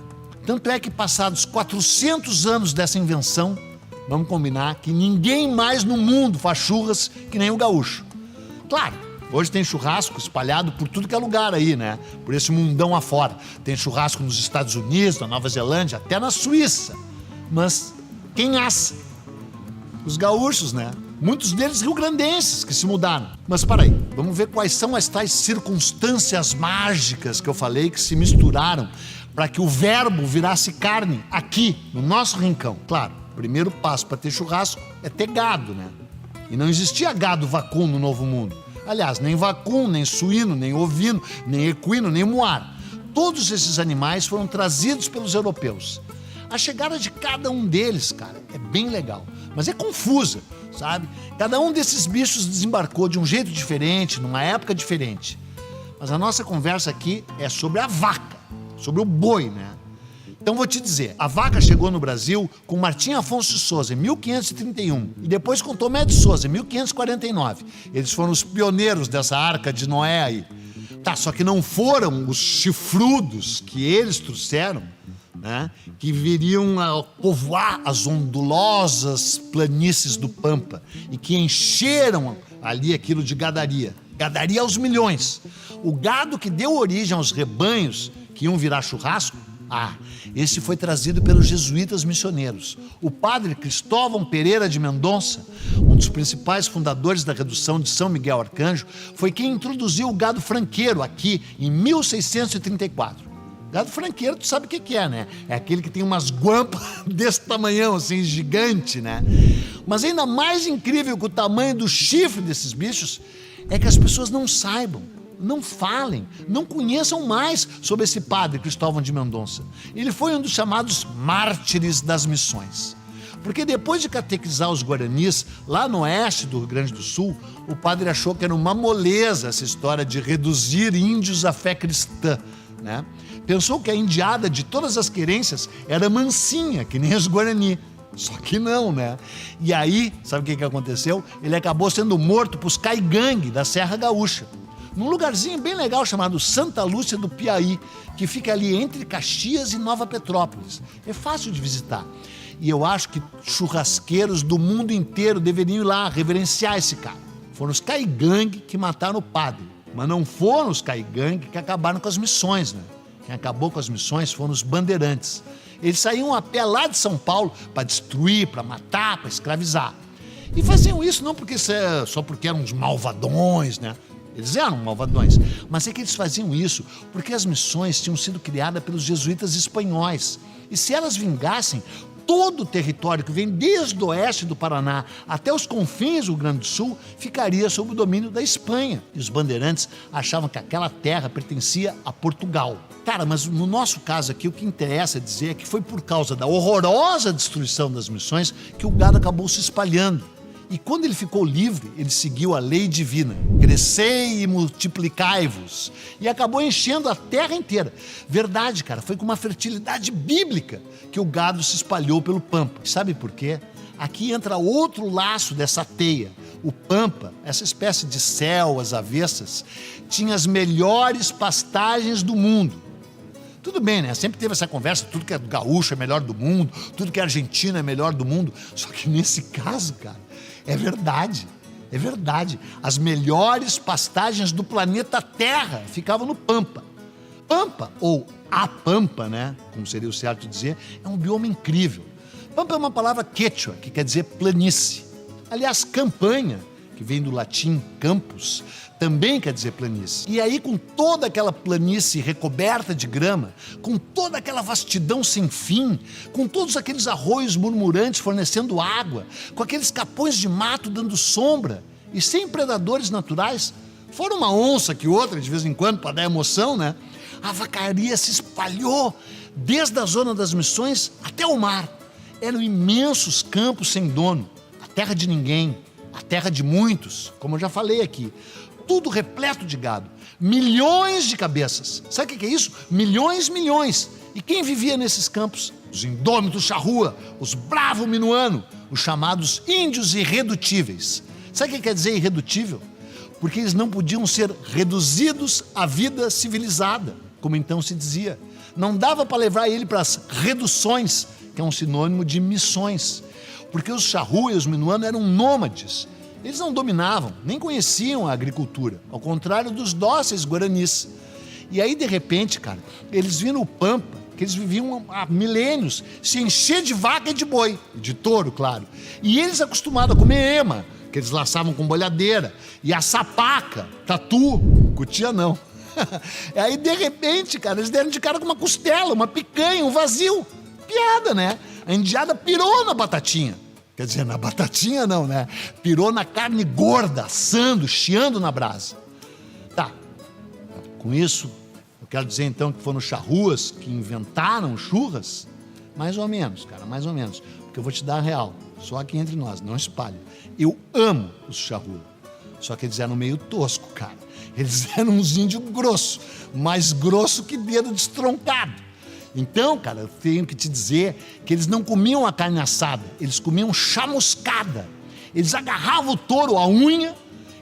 Tanto é que passados 400 anos dessa invenção, vamos combinar que ninguém mais no mundo faz churras que nem o gaúcho. Claro, hoje tem churrasco espalhado por tudo que é lugar aí, né? Por esse mundão afora. Tem churrasco nos Estados Unidos, na Nova Zelândia, até na Suíça. Mas quem assa? Os gaúchos, né? Muitos deles rio-grandenses que se mudaram. Mas para aí, vamos ver quais são as tais circunstâncias mágicas que eu falei que se misturaram para que o verbo virasse carne aqui, no nosso rincão. Claro, o primeiro passo para ter churrasco é ter gado, né? E não existia gado vacum no Novo Mundo. Aliás, nem vacum, nem suíno, nem ovino, nem equino, nem muar. Todos esses animais foram trazidos pelos europeus. A chegada de cada um deles, cara, é bem legal, mas é confusa. sabe? Cada um desses bichos desembarcou de um jeito diferente, numa época diferente. Mas a nossa conversa aqui é sobre a vaca, sobre o boi, né? Então vou te dizer, a vaca chegou no Brasil com Martim Afonso de Souza em 1531 e depois com Tomé de Souza em 1549. Eles foram os pioneiros dessa arca de Noé aí. Tá, só que não foram os chifrudos que eles trouxeram, né, que viriam a povoar as ondulosas planícies do Pampa e que encheram ali aquilo de gadaria. Gadaria aos milhões. O gado que deu origem aos rebanhos que iam virar churrasco, esse foi trazido pelos jesuítas missioneiros. O padre Cristóvão Pereira de Mendonça, um dos principais fundadores da redução de São Miguel Arcanjo, foi quem introduziu o gado franqueiro aqui em 1634. Gado franqueiro, tu sabe o que é, né? É aquele que tem umas guampas desse tamanhão, assim, gigante, né? Mas ainda mais incrível que o tamanho do chifre desses bichos é que as pessoas não saibam, não falem, não conheçam mais sobre esse padre Cristóvão de Mendonça. Ele foi um dos chamados mártires das missões. Porque depois de catequizar os guaranis lá no oeste do Rio Grande do Sul, o padre achou que era uma moleza essa história de reduzir índios à fé cristã, né? Pensou que a indiada de todas as querências era mansinha, que nem os guarani. Só que não, né? E aí, sabe o que aconteceu? Ele acabou sendo morto por caigangue da Serra Gaúcha, num lugarzinho bem legal chamado Santa Lúcia do Piauí, que fica ali entre Caxias e Nova Petrópolis. É fácil de visitar. E eu acho que churrasqueiros do mundo inteiro deveriam ir lá reverenciar esse cara. Foram os caigangue que mataram o padre, mas não foram os caigangue que acabaram com as missões, né? Quem acabou com as missões foram os bandeirantes. Eles saíam a pé lá de São Paulo para destruir, para matar, para escravizar. E faziam isso não porque só porque eram uns malvadões, né? Eles eram malvadões, mas é que eles faziam isso porque as missões tinham sido criadas pelos jesuítas espanhóis. E se elas vingassem, todo o território que vem desde o oeste do Paraná até os confins do Rio Grande do Sul ficaria sob o domínio da Espanha. E os bandeirantes achavam que aquela terra pertencia a Portugal. Cara, mas no nosso caso aqui, o que interessa dizer é que foi por causa da horrorosa destruição das missões que o gado acabou se espalhando. E quando ele ficou livre, ele seguiu a lei divina. Crescei e multiplicai-vos. E acabou enchendo a terra inteira. Verdade, cara, foi com uma fertilidade bíblica que o gado se espalhou pelo Pampa. Sabe por quê? Aqui entra outro laço dessa teia. O Pampa, essa espécie de céu às avessas, tinha as melhores pastagens do mundo. Tudo bem, né? Sempre teve essa conversa, tudo que é gaúcho é melhor do mundo, tudo que é argentino é melhor do mundo. Só que nesse caso, cara, é verdade. É verdade. As melhores pastagens do planeta Terra ficavam no Pampa. Pampa, ou a Pampa, né? Como seria o certo dizer, é um bioma incrível. Pampa é uma palavra quechua, que quer dizer planície. Aliás, campanha, que vem do latim campus, também quer dizer planície. E aí, com toda aquela planície recoberta de grama, com toda aquela vastidão sem fim, com todos aqueles arroios murmurantes fornecendo água, com aqueles capões de mato dando sombra, e sem predadores naturais, fora uma onça que outra, de vez em quando, para dar emoção, né? A vacaria se espalhou desde a zona das missões até o mar. Eram imensos campos sem dono, a terra de ninguém, a terra de muitos, como eu já falei aqui. Tudo repleto de gado, milhões de cabeças. Sabe o que é isso? Milhões. E quem vivia nesses campos? Os indômitos charrua, os bravos minuano, os chamados índios irredutíveis. Sabe o que quer dizer irredutível? Porque eles não podiam ser reduzidos à vida civilizada, como então se dizia. Não dava para levar ele para as reduções, que é um sinônimo de missões. Porque os charrua e os minuano eram nômades. Eles não dominavam, nem conheciam a agricultura, ao contrário dos dóceis guaranis. E aí, de repente, cara, eles viram o Pampa, que eles viviam há milênios, se encher de vaca e de boi, de touro, claro. E eles acostumados a comer ema, que eles laçavam com bolhadeira, e a sapaca, tatu, cutia não. E aí, de repente, cara, eles deram de cara com uma costela, uma picanha, um vazio. Piada, né? A indiada pirou na batatinha. Quer dizer, na batatinha não, né? Pirou na carne gorda, assando, chiando na brasa. Tá, com isso, eu quero dizer então que foram os charruas que inventaram churras? Mais ou menos, cara, mais ou menos. porque eu vou te dar a real, só aqui entre nós, não espalhe. Eu amo os charrua, só que eles eram meio tosco, cara. Eles eram uns índios grossos, mais grosso que dedo destroncado. Então, cara, eu tenho que te dizer que eles não comiam a carne assada, eles comiam chamuscada. Eles agarravam o touro à unha,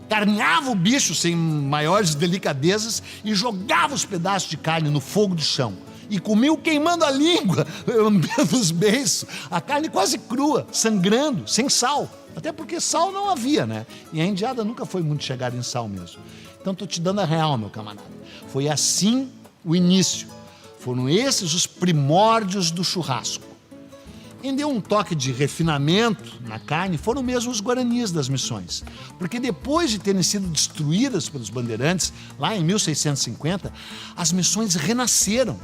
carneavam o bicho sem maiores delicadezas e jogavam os pedaços de carne no fogo de chão. E comiam queimando a língua, lambendo os beiços, a carne quase crua, sangrando, sem sal. Até porque sal não havia, né? E a indiada nunca foi muito chegada em sal mesmo. Então tô te dando a real, meu camarada. Foi assim o início. Foram esses os primórdios do churrasco. Quem deu um toque de refinamento na carne foram mesmo os guaranis das missões. Porque depois de terem sido destruídas pelos bandeirantes, lá em 1650, as missões renasceram.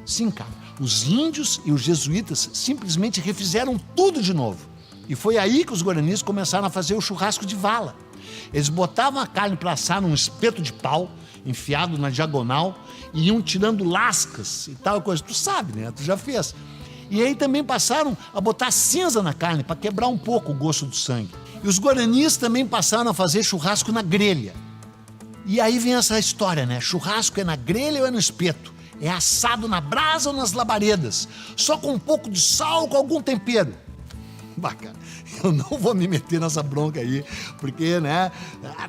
Sim, cara, os índios e os jesuítas simplesmente refizeram tudo de novo. E foi aí que os guaranis começaram a fazer o churrasco de vala. Eles botavam a carne para assar num espeto de pau, enfiado na diagonal, e iam tirando lascas e tal coisa. Tu sabe, né? Tu já fez. E aí também passaram a botar cinza na carne para quebrar um pouco o gosto do sangue. E os guaranis também passaram a fazer churrasco na grelha. E aí vem essa história, né? Churrasco é na grelha ou é no espeto? É assado na brasa ou nas labaredas? Só com um pouco de sal, com algum tempero? Bacana. Eu não vou me meter nessa bronca aí, porque, né,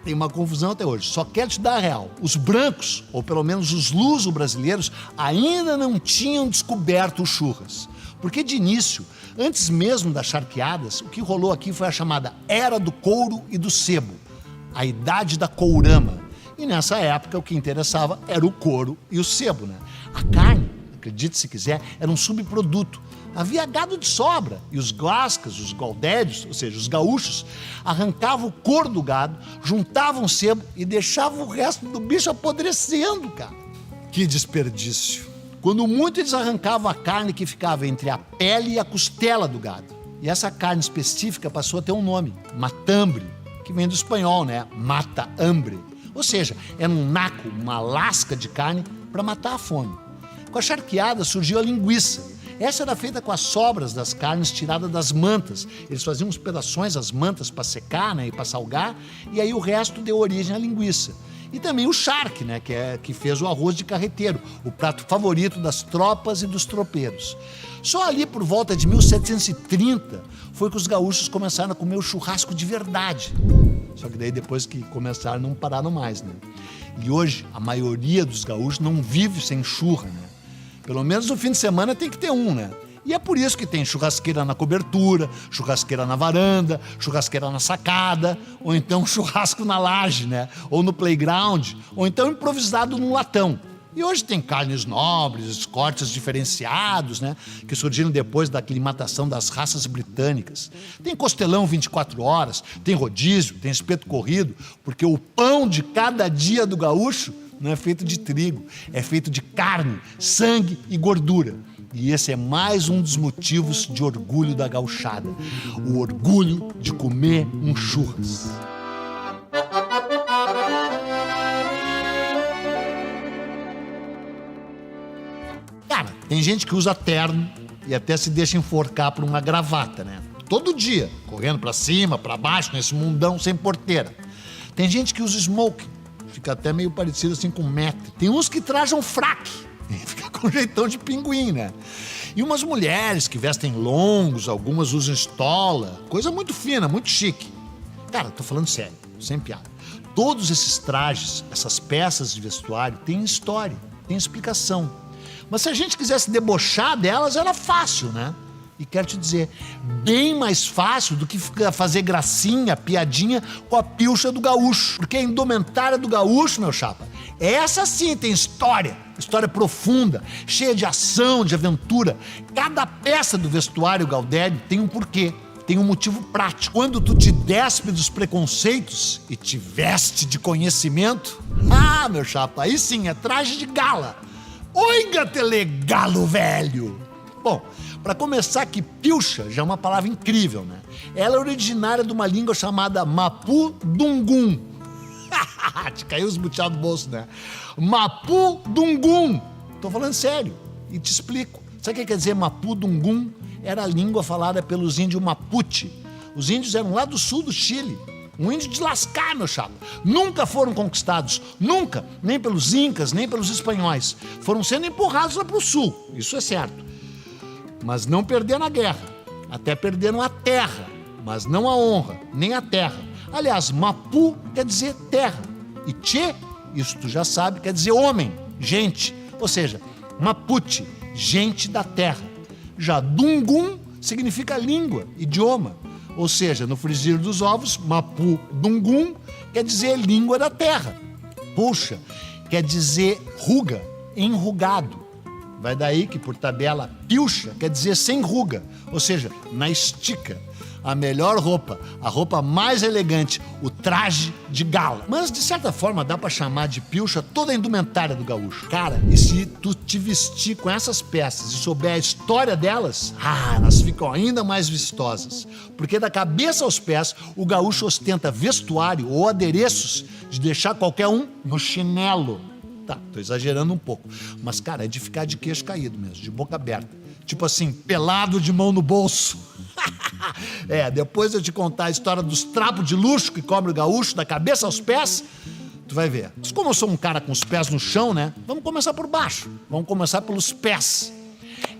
tem uma confusão até hoje. Só quero te dar a real. Os brancos, ou pelo menos os luso-brasileiros, ainda não tinham descoberto os churras. Porque de início, antes mesmo das charqueadas, o que rolou aqui foi a chamada Era do Couro e do Sebo, a Idade da Courama. E nessa época o que interessava era o couro e o sebo, né? A carne, acredite se quiser, era um subproduto. Havia gado de sobra e os guascas, os gaudérios, ou seja, os gaúchos, arrancavam o couro do gado, juntavam o sebo e deixavam o resto do bicho apodrecendo, cara. Que desperdício. Quando muito, eles arrancavam a carne que ficava entre a pele e a costela do gado. E essa carne específica passou a ter um nome, matambre, que vem do espanhol, né? Mata hambre. Ou seja, era um naco, uma lasca de carne para matar a fome. Com a charqueada surgiu a linguiça. Essa era feita com as sobras das carnes tiradas das mantas. Eles faziam uns pedaços, as mantas para secar, né, e para salgar, e aí o resto deu origem à linguiça. E também o charque, né, que fez o arroz de carreteiro, o prato favorito das tropas e dos tropeiros. Só ali por volta de 1730 foi que os gaúchos começaram a comer o churrasco de verdade. Só que daí depois que começaram não pararam mais, né? E hoje a maioria dos gaúchos não vive sem churra, né? Pelo menos no fim de semana tem que ter um, né? E é por isso que tem churrasqueira na cobertura, churrasqueira na varanda, churrasqueira na sacada, ou então churrasco na laje, né? Ou no playground, ou então improvisado num latão. E hoje tem carnes nobres, cortes diferenciados, né? Que surgiram depois da aclimatação das raças britânicas. Tem costelão 24 horas, tem rodízio, tem espeto corrido, porque o pão de cada dia do gaúcho não é feito de trigo, é feito de carne, sangue e gordura. E esse é mais um dos motivos de orgulho da gauchada, o orgulho de comer um churras. Cara, tem gente que usa terno e até se deixa enforcar por uma gravata, né? Todo dia, correndo pra cima, pra baixo, nesse mundão sem porteira. Tem gente que usa smoking, fica até meio parecido assim com metre. Tem uns que trajam fraque, fica com jeitão de pinguim, né? E umas mulheres que vestem longos, algumas usam estola, coisa muito fina, muito chique. Cara, tô falando sério, sem piada. Todos esses trajes, essas peças de vestuário têm história, têm explicação. Mas se a gente quisesse debochar delas, era fácil, né? E quero te dizer, bem mais fácil do que fazer gracinha, piadinha com a pilcha do gaúcho. Porque a indumentária do gaúcho, meu chapa, essa sim tem história profunda, cheia de ação, de aventura. Cada peça do vestuário gaudério tem um porquê, tem um motivo prático. Quando tu te despe dos preconceitos e te veste de conhecimento, meu chapa, aí sim é traje de gala. Oiga, telegalo velho! Bom, para começar, que pilcha já é uma palavra incrível, né? Ela é originária de uma língua chamada Mapudungum. Te caiu os buteados do bolso, né? Mapudungum. Tô falando sério e te explico. Sabe o que quer dizer Mapudungum? Era a língua falada pelos índios Mapuche. Os índios eram lá do sul do Chile. Um índio de lascar, meu chapa. Nunca foram conquistados, nunca, nem pelos incas, nem pelos espanhóis. Foram sendo empurrados lá para o sul, isso é certo. Mas não perderam a guerra. Até perderam a terra, mas não a honra, nem a terra. Aliás, Mapu quer dizer terra. E Che, isso tu já sabe, quer dizer homem, gente. Ou seja, Mapuche, gente da terra. Já Dungum significa língua, idioma. Ou seja, no frigir dos ovos, Mapudungum quer dizer língua da terra. Puxa, quer dizer ruga, enrugado. Vai daí que, por tabela, pilcha quer dizer sem ruga, ou seja, na estica. A melhor roupa, a roupa mais elegante, o traje de gala. Mas, de certa forma, dá pra chamar de pilcha toda a indumentária do gaúcho. Cara, e se tu te vestir com essas peças e souber a história delas, elas ficam ainda mais vistosas. Porque da cabeça aos pés, o gaúcho ostenta vestuário ou adereços de deixar qualquer um no chinelo. Tá, tô exagerando um pouco. Mas, cara, é de ficar de queixo caído mesmo, de boca aberta. Tipo assim, pelado de mão no bolso. Depois eu te contar a história dos trapos de luxo que cobre o gaúcho, da cabeça aos pés, tu vai ver. Mas como eu sou um cara com os pés no chão, né? Vamos começar por baixo. Vamos começar pelos pés.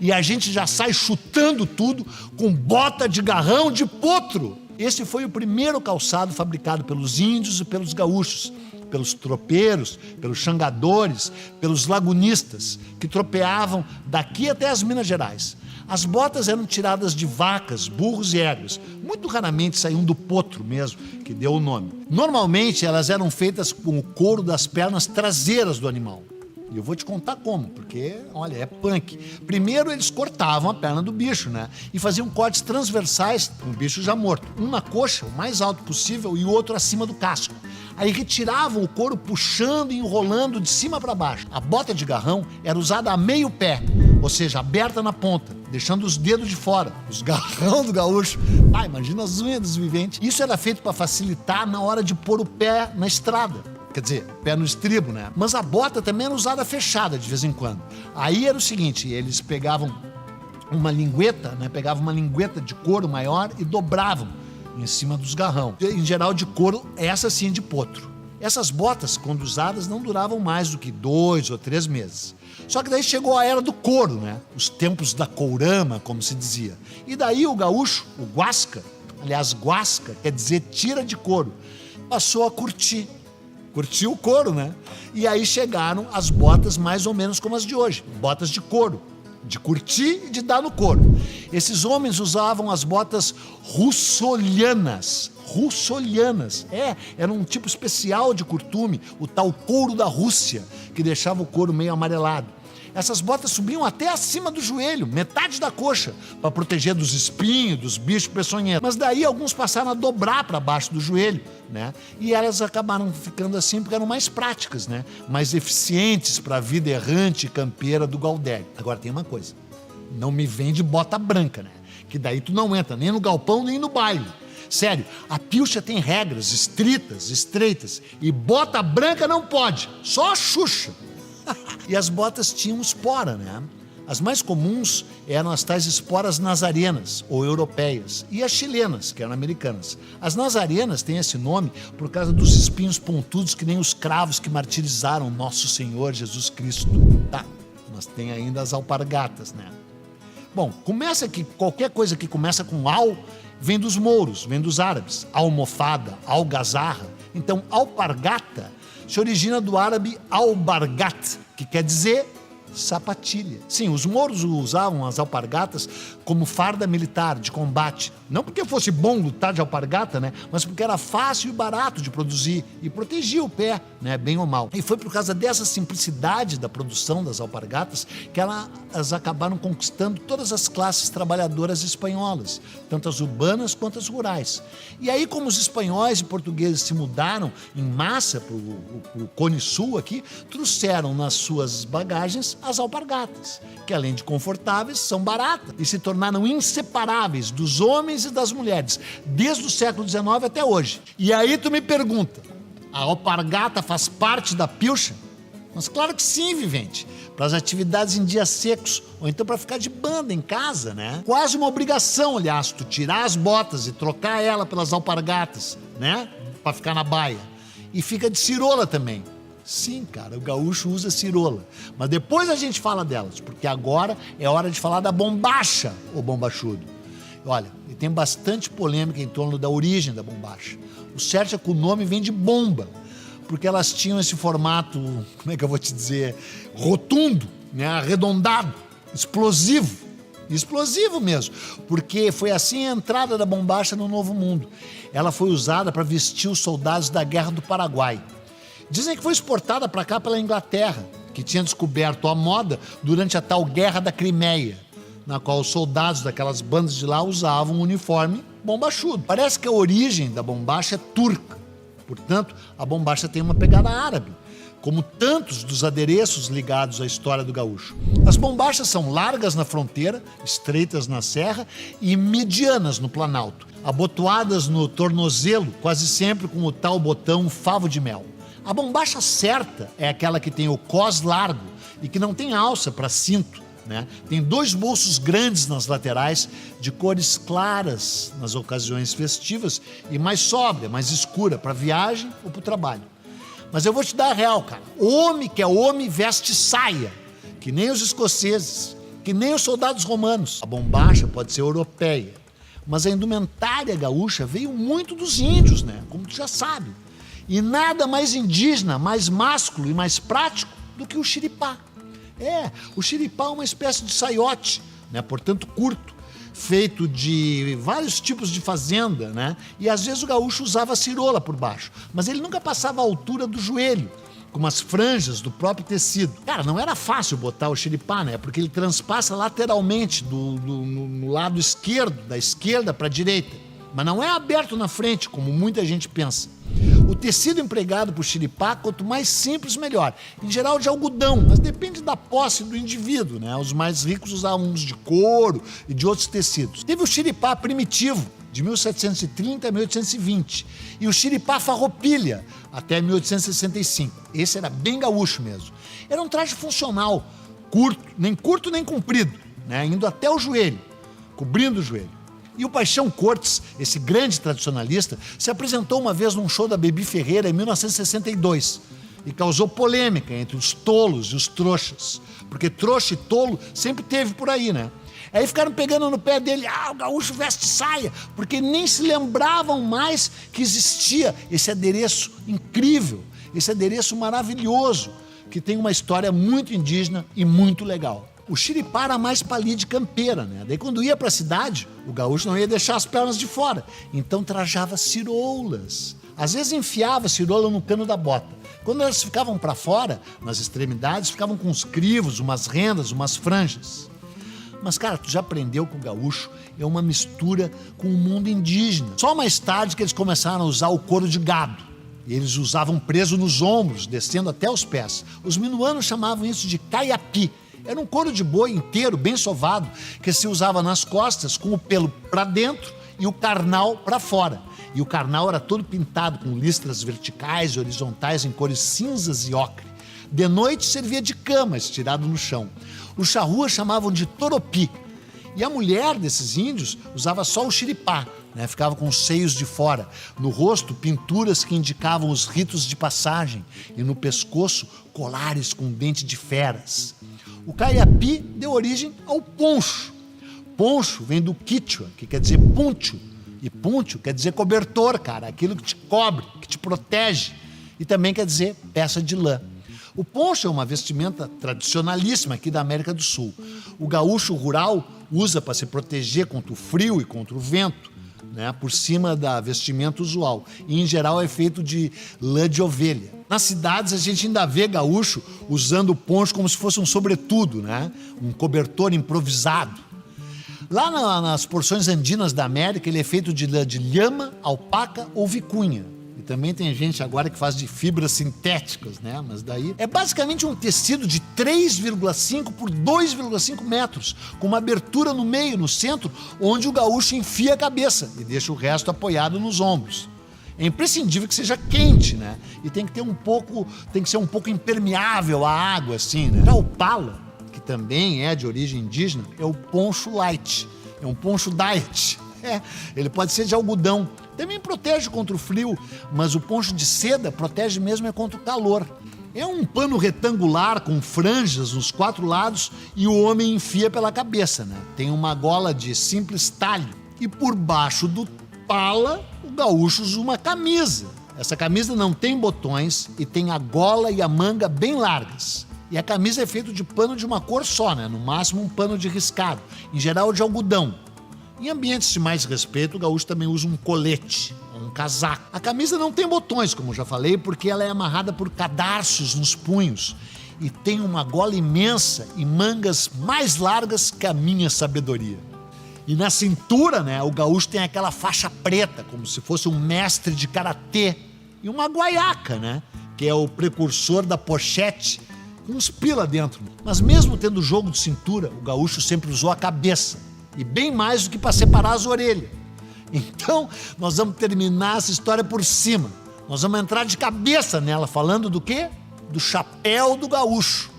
E a gente já sai chutando tudo com bota de garrão de potro. Esse foi o primeiro calçado fabricado pelos índios e pelos gaúchos, pelos tropeiros, pelos xangadores, pelos lagunistas, que tropeavam daqui até as Minas Gerais. As botas eram tiradas de vacas, burros e éguas. Muito raramente saíam do potro mesmo, que deu o nome. Normalmente elas eram feitas com o couro das pernas traseiras do animal. E eu vou te contar como, porque, olha, é punk. Primeiro eles cortavam a perna do bicho, né? E faziam cortes transversais com o bicho já morto. Um na coxa, o mais alto possível, e o outro acima do casco. Aí retiravam o couro puxando e enrolando de cima para baixo. A bota de garrão era usada a meio pé, ou seja, aberta na ponta, deixando os dedos de fora. Os garrão do gaúcho. Imagina as unhas dos viventes. Isso era feito para facilitar na hora de pôr o pé na estrada. Quer dizer, pé no estribo, né? Mas a bota também era usada fechada de vez em quando. Aí era o seguinte, eles pegavam uma lingueta, né? Pegavam uma lingueta de couro maior e dobravam em cima dos garrão. Em geral de couro, essa sim de potro. Essas botas, quando usadas, não duravam mais do que 2 ou 3 meses. Só que daí chegou a era do couro, né? Os tempos da courama, como se dizia. E daí o gaúcho, o guasca, aliás, guasca quer dizer tira de couro, passou a curtir o couro, né? E aí chegaram as botas mais ou menos como as de hoje, botas de couro, de curtir e de dar no couro. Esses homens usavam as botas russolianas. Era um tipo especial de curtume, o tal couro da Rússia, que deixava o couro meio amarelado. Essas botas subiam até acima do joelho, metade da coxa, para proteger dos espinhos, dos bichos peçonhentos. Mas daí alguns passaram a dobrar para baixo do joelho, né? E elas acabaram ficando assim porque eram mais práticas, né? Mais eficientes para a vida errante e campeira do Galdério. Agora tem uma coisa, não me vende bota branca, né? Que daí tu não entra nem no galpão nem no baile. Sério, a pilcha tem regras estritas, estreitas, e bota branca não pode, só a Xuxa. E as botas tinham espora, né? As mais comuns eram as tais esporas nazarenas, ou europeias, e as chilenas, que eram americanas. As nazarenas têm esse nome por causa dos espinhos pontudos que nem os cravos que martirizaram nosso Senhor Jesus Cristo. Tá, mas tem ainda as alpargatas, né? Bom, começa que qualquer coisa que começa com al vem dos mouros, vem dos árabes. Almofada, algazarra. Então, alpargata se origina do árabe albargat, que quer dizer sapatilha. Sim, os mouros usavam as alpargatas como farda militar de combate. Não porque fosse bom lutar de alpargata, né? Mas porque era fácil e barato de produzir e protegia o pé, né? Bem ou mal. E foi por causa dessa simplicidade da produção das alpargatas que elas acabaram conquistando todas as classes trabalhadoras espanholas, tanto as urbanas quanto as rurais. E aí, como os espanhóis e portugueses se mudaram em massa para o Cone Sul aqui, trouxeram nas suas bagagens as alpargatas, que além de confortáveis, são baratas e se tornaram inseparáveis dos homens e das mulheres, desde o século XIX até hoje. E aí tu me pergunta, a alpargata faz parte da pilcha? Mas claro que sim, vivente. Para as atividades em dias secos, ou então para ficar de banda em casa, né? Quase uma obrigação, aliás, tu tirar as botas e trocar ela pelas alpargatas, né? Para ficar na baia. E fica de cirola também. Sim, cara, o gaúcho usa cirola. Mas depois a gente fala delas, porque agora é hora de falar da bombacha, ou bombachudo. Olha, e tem bastante polêmica em torno da origem da bombacha. O certo é que o nome vem de bomba, porque elas tinham esse formato, como é que eu vou te dizer, rotundo, né, arredondado, explosivo. Explosivo mesmo, porque foi assim a entrada da bombacha no Novo Mundo. Ela foi usada para vestir os soldados da Guerra do Paraguai. Dizem que foi exportada para cá pela Inglaterra, que tinha descoberto a moda durante a tal Guerra da Crimeia, na qual os soldados daquelas bandas de lá usavam um uniforme bombachudo. Parece que a origem da bombacha é turca, portanto, a bombacha tem uma pegada árabe, como tantos dos adereços ligados à história do gaúcho. As bombachas são largas na fronteira, estreitas na serra e medianas no planalto, abotoadas no tornozelo, quase sempre com o tal botão favo de mel. A bombacha certa é aquela que tem o cós largo e que não tem alça para cinto, né? Tem 2 bolsos grandes nas laterais, de cores claras nas ocasiões festivas e mais sóbria, mais escura, para viagem ou para o trabalho. Mas eu vou te dar a real, cara. Homem que é homem veste saia, que nem os escoceses, que nem os soldados romanos. A bombacha pode ser europeia, mas a indumentária gaúcha veio muito dos índios, né? Como tu já sabe. E nada mais indígena, mais másculo e mais prático do que o xiripá. O xiripá é uma espécie de saiote, né? Portanto curto, feito de vários tipos de fazenda, né? E às vezes o gaúcho usava cirola por baixo, mas ele nunca passava a altura do joelho, com umas franjas do próprio tecido. Cara, não era fácil botar o xiripá, né? Porque ele transpassa lateralmente no lado esquerdo, da esquerda para a direita, mas não é aberto na frente, como muita gente pensa. O tecido empregado por xiripá, quanto mais simples, melhor. Em geral de algodão, mas depende da posse do indivíduo, né? Os mais ricos usavam uns de couro e de outros tecidos. Teve o xiripá primitivo, de 1730 a 1820, e o xiripá farroupilha, até 1865. Esse era bem gaúcho mesmo. Era um traje funcional, curto nem comprido, né? Indo até o joelho, cobrindo o joelho. E o Paixão Cortes, esse grande tradicionalista, se apresentou uma vez num show da Bebi Ferreira em 1962 e causou polêmica entre os tolos e os trouxas, porque trouxa e tolo sempre teve por aí, né? Aí ficaram pegando no pé dele, o gaúcho veste saia, porque nem se lembravam mais que existia esse adereço incrível, esse adereço maravilhoso, que tem uma história muito indígena e muito legal. O xiripá era mais palide campeira, né? Daí quando ia para a cidade, o gaúcho não ia deixar as pernas de fora, então trajava ciroulas. Às vezes enfiava a cirola no cano da bota. Quando elas ficavam para fora, nas extremidades, ficavam com uns crivos, umas rendas, umas franjas. Mas, cara, tu já aprendeu que o gaúcho é uma mistura com o mundo indígena. Só mais tarde que eles começaram a usar o couro de gado. E eles usavam preso nos ombros, descendo até os pés. Os minuanos chamavam isso de caiapi. Era um couro de boi inteiro, bem sovado, que se usava nas costas com o pelo para dentro e o carnal para fora. E o carnal era todo pintado com listras verticais e horizontais em cores cinzas e ocre. De noite servia de cama, estirado no chão. Os charruas chamavam de toropi. E a mulher desses índios usava só o xiripá, né? Ficava com os seios de fora. No rosto, pinturas que indicavam os ritos de passagem. E no pescoço, colares com dente de feras. O caiapi deu origem ao poncho. Poncho vem do quichua, que quer dizer puncho. E puncho quer dizer cobertor, cara. Aquilo que te cobre, que te protege. E também quer dizer peça de lã. O poncho é uma vestimenta tradicionalíssima aqui da América do Sul. O gaúcho rural usa para se proteger contra o frio e contra o vento, né, por cima da vestimenta usual. E, em geral, é feito de lã de ovelha. Nas cidades, a gente ainda vê gaúcho usando o poncho como se fosse um sobretudo, né, um cobertor improvisado. Lá nas porções andinas da América, ele é feito de lã de lhama, alpaca ou vicunha. E também tem gente agora que faz de fibras sintéticas, né? Mas daí é basicamente um tecido de 3,5 por 2,5 metros, com uma abertura no meio, no centro, onde o gaúcho enfia a cabeça e deixa o resto apoiado nos ombros. É imprescindível que seja quente, né? E tem que ser um pouco impermeável à água, assim, né? Já o pala, que também é de origem indígena, é o poncho light, é um poncho diet. Ele pode ser de algodão, também protege contra o frio, mas o poncho de seda protege mesmo contra o calor. É um pano retangular com franjas nos 4 lados e o homem enfia pela cabeça, né? Tem uma gola de simples talho e por baixo do pala o gaúcho usa uma camisa. Essa camisa não tem botões e tem a gola e a manga bem largas. E a camisa é feita de pano de uma cor só, né? No máximo um pano de riscado, em geral de algodão. Em ambientes de mais respeito, o gaúcho também usa um colete, um casaco. A camisa não tem botões, como eu já falei, porque ela é amarrada por cadarços nos punhos e tem uma gola imensa e mangas mais largas que a minha sabedoria. E na cintura, né, o gaúcho tem aquela faixa preta, como se fosse um mestre de karatê, e uma guaiaca, né, que é o precursor da pochete, com uns pila dentro. Mas mesmo tendo jogo de cintura, o gaúcho sempre usou a cabeça. E bem mais do que para separar as orelhas. Então, nós vamos terminar essa história por cima. Nós vamos entrar de cabeça nela, falando do quê? Do chapéu do gaúcho.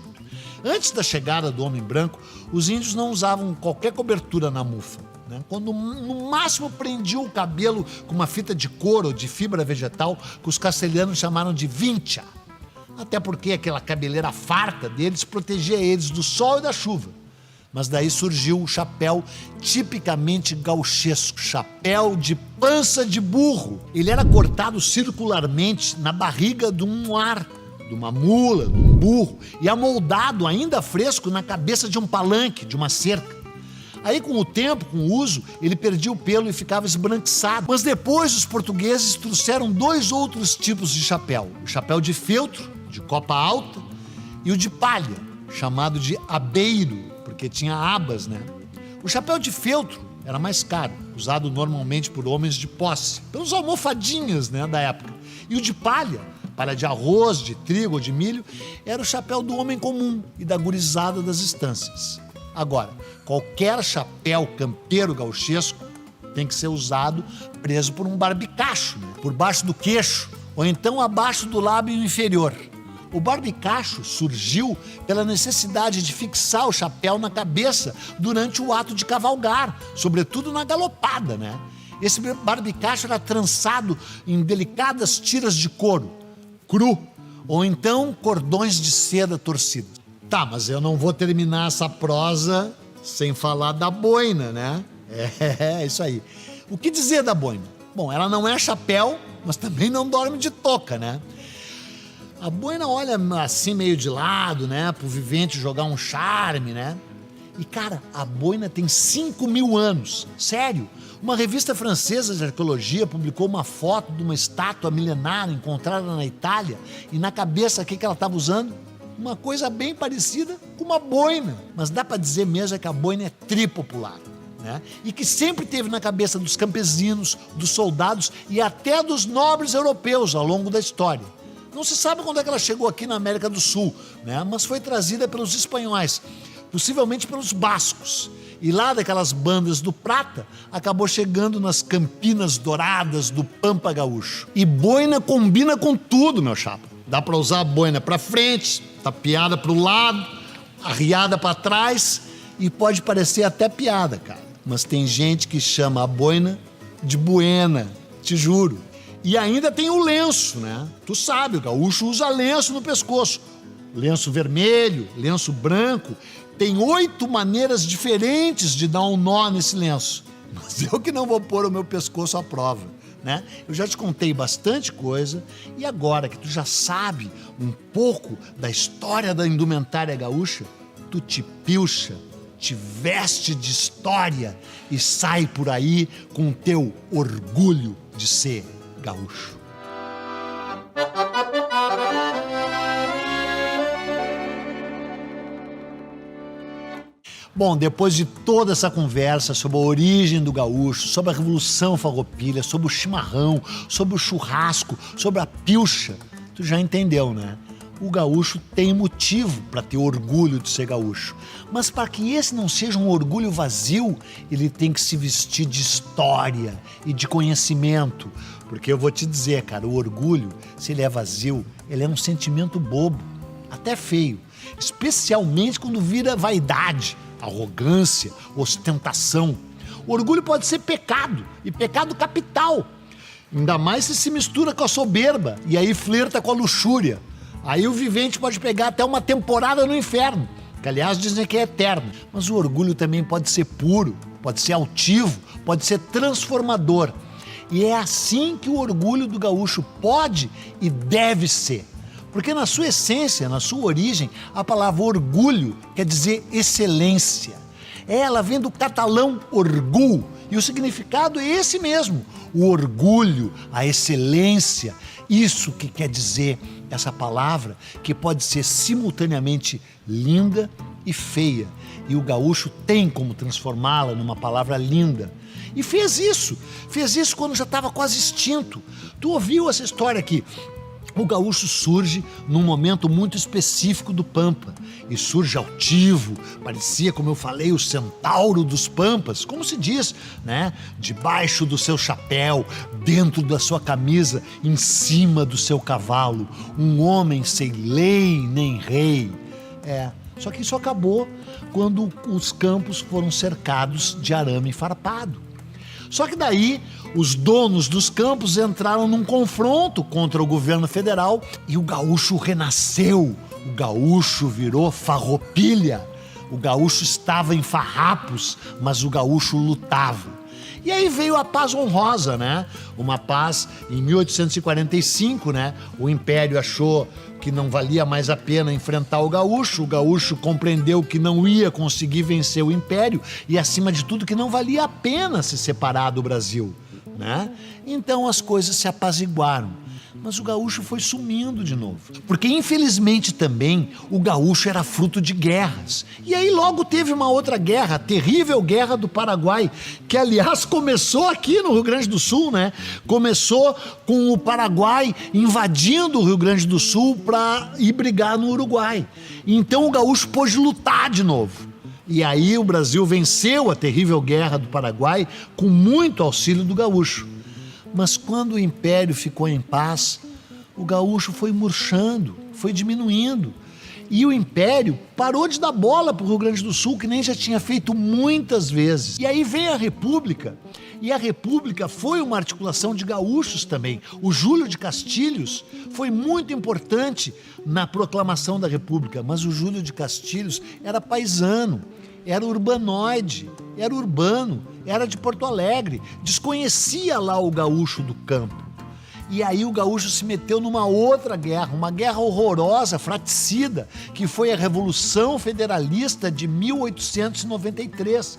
Antes da chegada do homem branco, os índios não usavam qualquer cobertura na mufa, né? Quando no máximo prendiam o cabelo com uma fita de couro ou de fibra vegetal, que os castelhanos chamaram de vincha. Até porque aquela cabeleira farta deles protegia eles do sol e da chuva. Mas daí surgiu o chapéu tipicamente gauchesco, chapéu de pança de burro. Ele era cortado circularmente na barriga de um ar, de uma mula, de um burro, e amoldado ainda fresco na cabeça de um palanque, de uma cerca. Aí com o tempo, com o uso, ele perdia o pelo e ficava esbranquiçado. Mas depois os portugueses trouxeram 2 outros tipos de chapéu. O chapéu de feltro, de copa alta, e o de palha, chamado de abeiro, porque tinha abas, né? O chapéu de feltro era mais caro, usado normalmente por homens de posse, pelos almofadinhas, né, da época. E o de palha de arroz, de trigo ou de milho, era o chapéu do homem comum e da gurizada das estâncias. Agora, qualquer chapéu campeiro gauchesco tem que ser usado preso por um barbicacho, né, por baixo do queixo, ou então abaixo do lábio inferior. O barbicacho surgiu pela necessidade de fixar o chapéu na cabeça durante o ato de cavalgar, sobretudo na galopada, né? Esse barbicacho era trançado em delicadas tiras de couro, cru, ou então cordões de seda torcidos. Tá, mas eu não vou terminar essa prosa sem falar da boina, né? É isso aí. O que dizer da boina? Bom, ela não é chapéu, mas também não dorme de touca, né? A boina olha assim meio de lado, né? Pro vivente jogar um charme, né? E, cara, a boina tem 5.000 anos. Sério. Uma revista francesa de arqueologia publicou uma foto de uma estátua milenar encontrada na Itália e na cabeça, o que ela estava usando? Uma coisa bem parecida com uma boina. Mas dá para dizer mesmo que a boina é tripopular, né? E que sempre teve na cabeça dos campesinos, dos soldados e até dos nobres europeus ao longo da história. Não se sabe quando é que ela chegou aqui na América do Sul, né? Mas foi trazida pelos espanhóis, possivelmente pelos bascos. E lá daquelas bandas do Prata, acabou chegando nas Campinas Douradas do Pampa Gaúcho. E boina combina com tudo, meu chapa. Dá para usar a boina para frente, tapeada para o lado, arriada para trás, e pode parecer até piada, cara. Mas tem gente que chama a boina de buena, te juro. E ainda tem o lenço, né? Tu sabe, o gaúcho usa lenço no pescoço. Lenço vermelho, lenço branco. Tem 8 maneiras diferentes de dar um nó nesse lenço. Mas eu que não vou pôr o meu pescoço à prova, né? Eu já te contei bastante coisa e agora que tu já sabe um pouco da história da indumentária gaúcha, tu te pilcha, te veste de história e sai por aí com o teu orgulho de ser gaúcho. Bom, depois de toda essa conversa sobre a origem do gaúcho, sobre a Revolução Farroupilha, sobre o chimarrão, sobre o churrasco, sobre a pilcha, tu já entendeu, né? o gaúcho tem motivo para ter orgulho de ser gaúcho. Mas para que esse não seja um orgulho vazio, ele tem que se vestir de história e de conhecimento. Porque eu vou te dizer, cara, o orgulho, se ele é vazio, ele é um sentimento bobo, até feio. Especialmente quando vira vaidade, arrogância, ostentação. O orgulho pode ser pecado, e pecado capital. Ainda mais se mistura com a soberba, e aí flerta com a luxúria. Aí o vivente pode pegar até uma temporada no inferno, que aliás dizem que é eterno. Mas o orgulho também pode ser puro, pode ser altivo, pode ser transformador. E é assim que o orgulho do gaúcho pode e deve ser. Porque na sua essência, na sua origem, a palavra orgulho quer dizer excelência. Ela vem do catalão orgulho, e o significado é esse mesmo, o orgulho, a excelência. Isso que quer dizer essa palavra, que pode ser simultaneamente linda e feia. E o gaúcho tem como transformá-la numa palavra linda. E fez isso quando já estava quase extinto. Tu ouviu essa história aqui? O gaúcho surge num momento muito específico do Pampa e surge altivo, parecia, como eu falei, o centauro dos Pampas, como se diz, né? Debaixo do seu chapéu, dentro da sua camisa, em cima do seu cavalo, um homem sem lei nem rei. Só que isso acabou quando os campos foram cercados de arame farpado. Só que daí os donos dos campos entraram num confronto contra o governo federal e o gaúcho renasceu. O gaúcho virou farroupilha. O gaúcho estava em farrapos, mas o gaúcho lutava. E aí veio a paz honrosa, né? Uma paz em 1845, né? O Império achou que não valia mais a pena enfrentar o gaúcho compreendeu que não ia conseguir vencer o Império e, acima de tudo, que não valia a pena se separar do Brasil, né? Então as coisas se apaziguaram. Mas o gaúcho foi sumindo de novo. Porque, infelizmente, também o gaúcho era fruto de guerras. E aí logo teve uma outra guerra, a terrível Guerra do Paraguai, que, aliás, começou aqui no Rio Grande do Sul, né? Começou com o Paraguai invadindo o Rio Grande do Sul para ir brigar no Uruguai. Então o gaúcho pôde lutar de novo. E aí o Brasil venceu a terrível Guerra do Paraguai com muito auxílio do gaúcho. Mas quando o Império ficou em paz, o gaúcho foi murchando, foi diminuindo. E o Império parou de dar bola para o Rio Grande do Sul, que nem já tinha feito muitas vezes. E aí vem a República, e a República foi uma articulação de gaúchos também. O Júlio de Castilhos foi muito importante na proclamação da República, mas o Júlio de Castilhos era paisano, era urbanoide, era urbano, era de Porto Alegre, desconhecia lá o gaúcho do campo. E aí o gaúcho se meteu numa outra guerra, uma guerra horrorosa, fratricida, que foi a Revolução Federalista de 1893.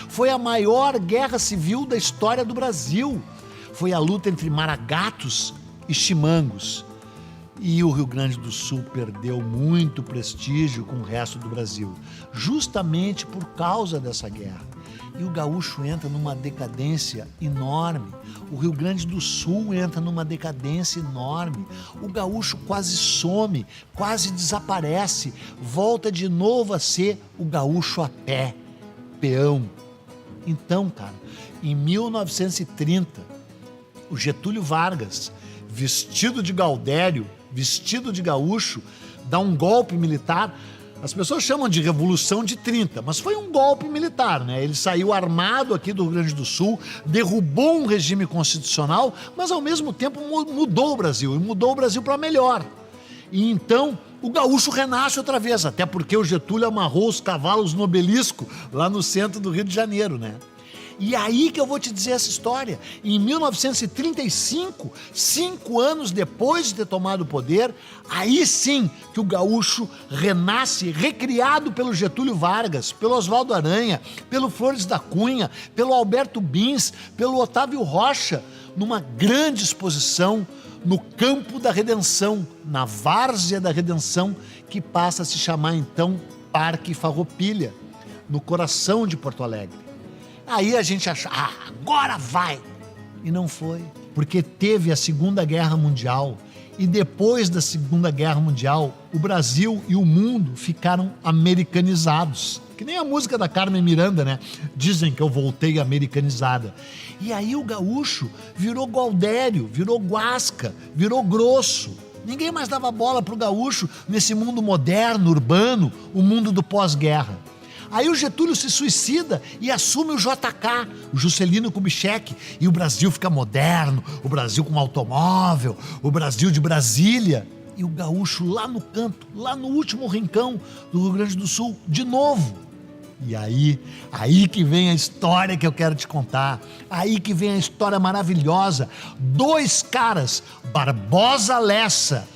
Foi a maior guerra civil da história do Brasil. Foi a luta entre maragatos e chimangos. E o Rio Grande do Sul perdeu muito prestígio com o resto do Brasil, justamente por causa dessa guerra. E o gaúcho entra numa decadência enorme. O Rio Grande do Sul entra numa decadência enorme. O gaúcho quase some, quase desaparece, volta de novo a ser o gaúcho a pé, peão. Então, cara, em 1930, o Getúlio Vargas, vestido de gaudério, vestido de gaúcho, dá um golpe militar. As pessoas chamam de Revolução de 30, mas foi um golpe militar, né? Ele saiu armado aqui do Rio Grande do Sul, derrubou um regime constitucional, mas ao mesmo tempo mudou o Brasil, e mudou o Brasil para melhor. E então o gaúcho renasce outra vez, até porque o Getúlio amarrou os cavalos no Obelisco, lá no centro do Rio de Janeiro, né? E aí que eu vou te dizer essa história. Em 1935, 5 anos depois de ter tomado o poder, aí sim que o gaúcho renasce, recriado pelo Getúlio Vargas, pelo Oswaldo Aranha, pelo Flores da Cunha, pelo Alberto Bins, pelo Otávio Rocha, numa grande exposição no Campo da Redenção, na Várzea da Redenção, que passa a se chamar então Parque Farroupilha, no coração de Porto Alegre. Aí a gente acha, agora vai! E não foi, porque teve a Segunda Guerra Mundial e depois da Segunda Guerra Mundial, o Brasil e o mundo ficaram americanizados. Que nem a música da Carmen Miranda, né? Dizem que eu voltei americanizada. E aí o gaúcho virou Gualdério, virou Guasca, virou grosso. Ninguém mais dava bola pro gaúcho nesse mundo moderno, urbano, o mundo do pós-guerra. Aí o Getúlio se suicida e assume o JK, o Juscelino Kubitschek, e o Brasil fica moderno, o Brasil com automóvel, o Brasil de Brasília. E o gaúcho lá no canto, lá no último rincão do Rio Grande do Sul, de novo. E aí que vem a história que eu quero te contar. Aí que vem a história maravilhosa. Dois caras, Barbosa Lessa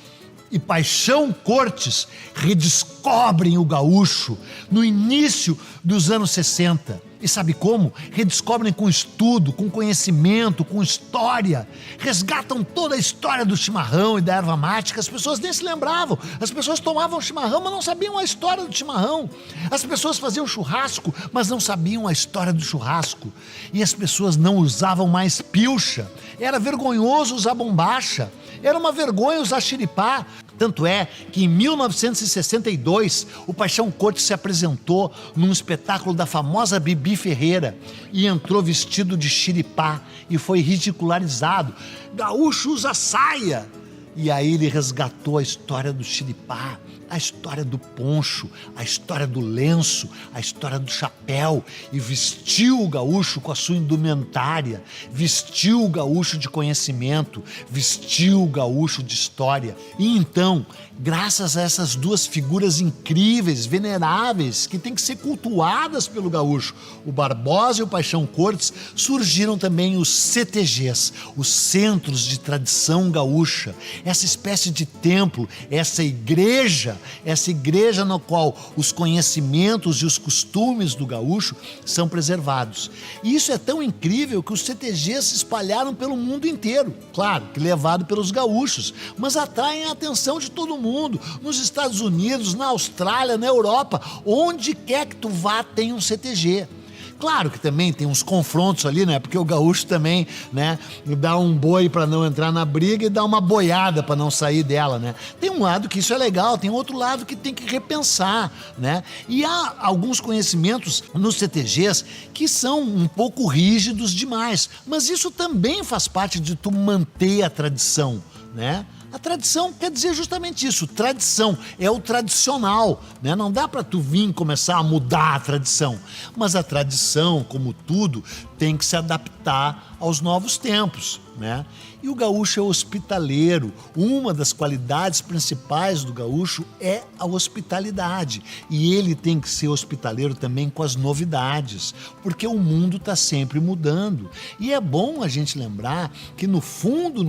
e Paixão Cortes, redescobrem o gaúcho no início dos anos 60. E sabe como? Redescobrem com estudo, com conhecimento, com história. Resgatam toda a história do chimarrão e da erva mate, que as pessoas nem se lembravam. As pessoas tomavam chimarrão, mas não sabiam a história do chimarrão. As pessoas faziam churrasco, mas não sabiam a história do churrasco. E as pessoas não usavam mais pilcha. Era vergonhoso usar bombacha. Era uma vergonha usar xiripá. Tanto é que em 1962 o Paixão Cortes se apresentou num espetáculo da famosa Bibi Ferreira e entrou vestido de xiripá e foi ridicularizado. Gaúcho usa saia! E aí ele resgatou a história do xiripá, a história do poncho, a história do lenço, a história do chapéu, e vestiu o gaúcho com a sua indumentária, vestiu o gaúcho de conhecimento, vestiu o gaúcho de história. E então, graças a essas duas figuras incríveis, veneráveis, que têm que ser cultuadas pelo gaúcho, o Barbosa e o Paixão Cortes, surgiram também os CTGs, os Centros de Tradição Gaúcha, essa espécie de templo, essa igreja na qual os conhecimentos e os costumes do gaúcho são preservados. E isso é tão incrível que os CTGs se espalharam pelo mundo inteiro, claro, que levado pelos gaúchos, mas atraem a atenção de todo mundo, nos Estados Unidos, na Austrália, na Europa, onde quer que tu vá tem um CTG. Claro que também tem uns confrontos ali, né? Porque o gaúcho também, né, dá um boi para não entrar na briga e dá uma boiada para não sair dela, né? Tem um lado que isso é legal, tem outro lado que tem que repensar, né? E há alguns conhecimentos nos CTGs que são um pouco rígidos demais, mas isso também faz parte de tu manter a tradição, né? A tradição quer dizer justamente isso, tradição, é o tradicional, né? Não dá para tu vir começar a mudar a tradição, mas a tradição, como tudo, tem que se adaptar aos novos tempos, né? E o gaúcho é hospitaleiro. Uma das qualidades principais do gaúcho é a hospitalidade. E ele tem que ser hospitaleiro também com as novidades, porque o mundo está sempre mudando. E é bom a gente lembrar que no fundo,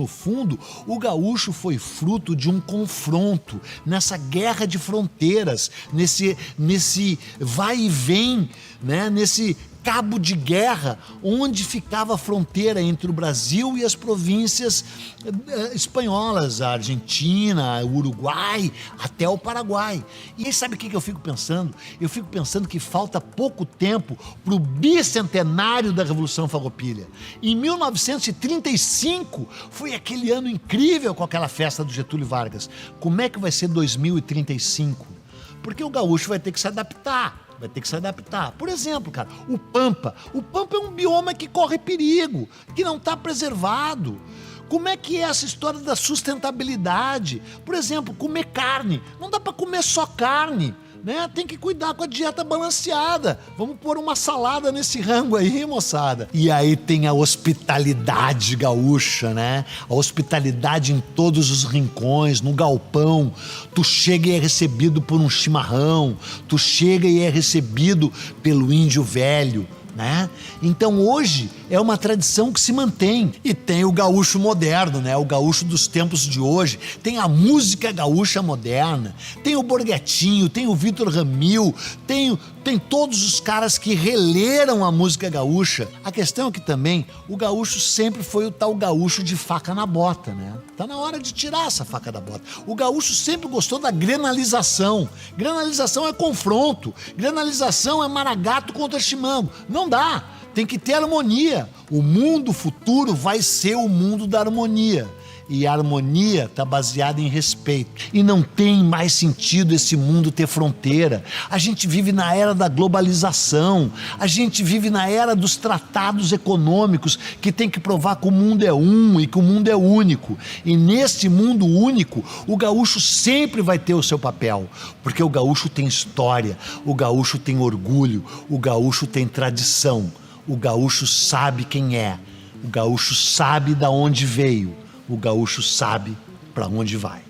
o gaúcho foi fruto de um confronto, nessa guerra de fronteiras, nesse vai e vem, né? Nesse cabo de guerra, onde ficava a fronteira entre o Brasil e as províncias espanholas, a Argentina, o Uruguai, até o Paraguai. E aí sabe o que eu fico pensando? Eu fico pensando que falta pouco tempo para o bicentenário da Revolução Farroupilha. Em 1935 foi aquele ano incrível com aquela festa do Getúlio Vargas. Como é que vai ser 2035? Porque o gaúcho vai ter que se adaptar. Por exemplo, cara, o Pampa é um bioma que corre perigo, que não está preservado. Como é que é essa história da sustentabilidade? Por exemplo, comer carne. Não dá para comer só carne, né? Tem que cuidar com a dieta balanceada. Vamos pôr uma salada nesse rango aí, moçada. E aí tem a hospitalidade gaúcha, né? A hospitalidade em todos os rincões, no galpão. Tu chega e é recebido por um chimarrão. Tu chega e é recebido pelo índio velho, né? Então hoje é uma tradição que se mantém. E tem o gaúcho moderno, né? O gaúcho dos tempos de hoje. Tem a música gaúcha moderna. Tem o Borghettino, tem o Vitor Ramil, tem todos os caras que releram a música gaúcha. A questão é que também o gaúcho sempre foi o tal gaúcho de faca na bota, né? Tá na hora de tirar essa faca da bota. O gaúcho sempre gostou da grenalização. Grenalização é confronto. Grenalização é maragato contra chimango. Não dá. Tem que ter harmonia. O mundo futuro vai ser o mundo da harmonia. E a harmonia está baseada em respeito. E não tem mais sentido esse mundo ter fronteira. A gente vive na era da globalização. A gente vive na era dos tratados econômicos que tem que provar que o mundo é um e que o mundo é único. E nesse mundo único, o gaúcho sempre vai ter o seu papel. Porque o gaúcho tem história, o gaúcho tem orgulho, o gaúcho tem tradição. O gaúcho sabe quem é. O gaúcho sabe de onde veio. O gaúcho sabe para onde vai.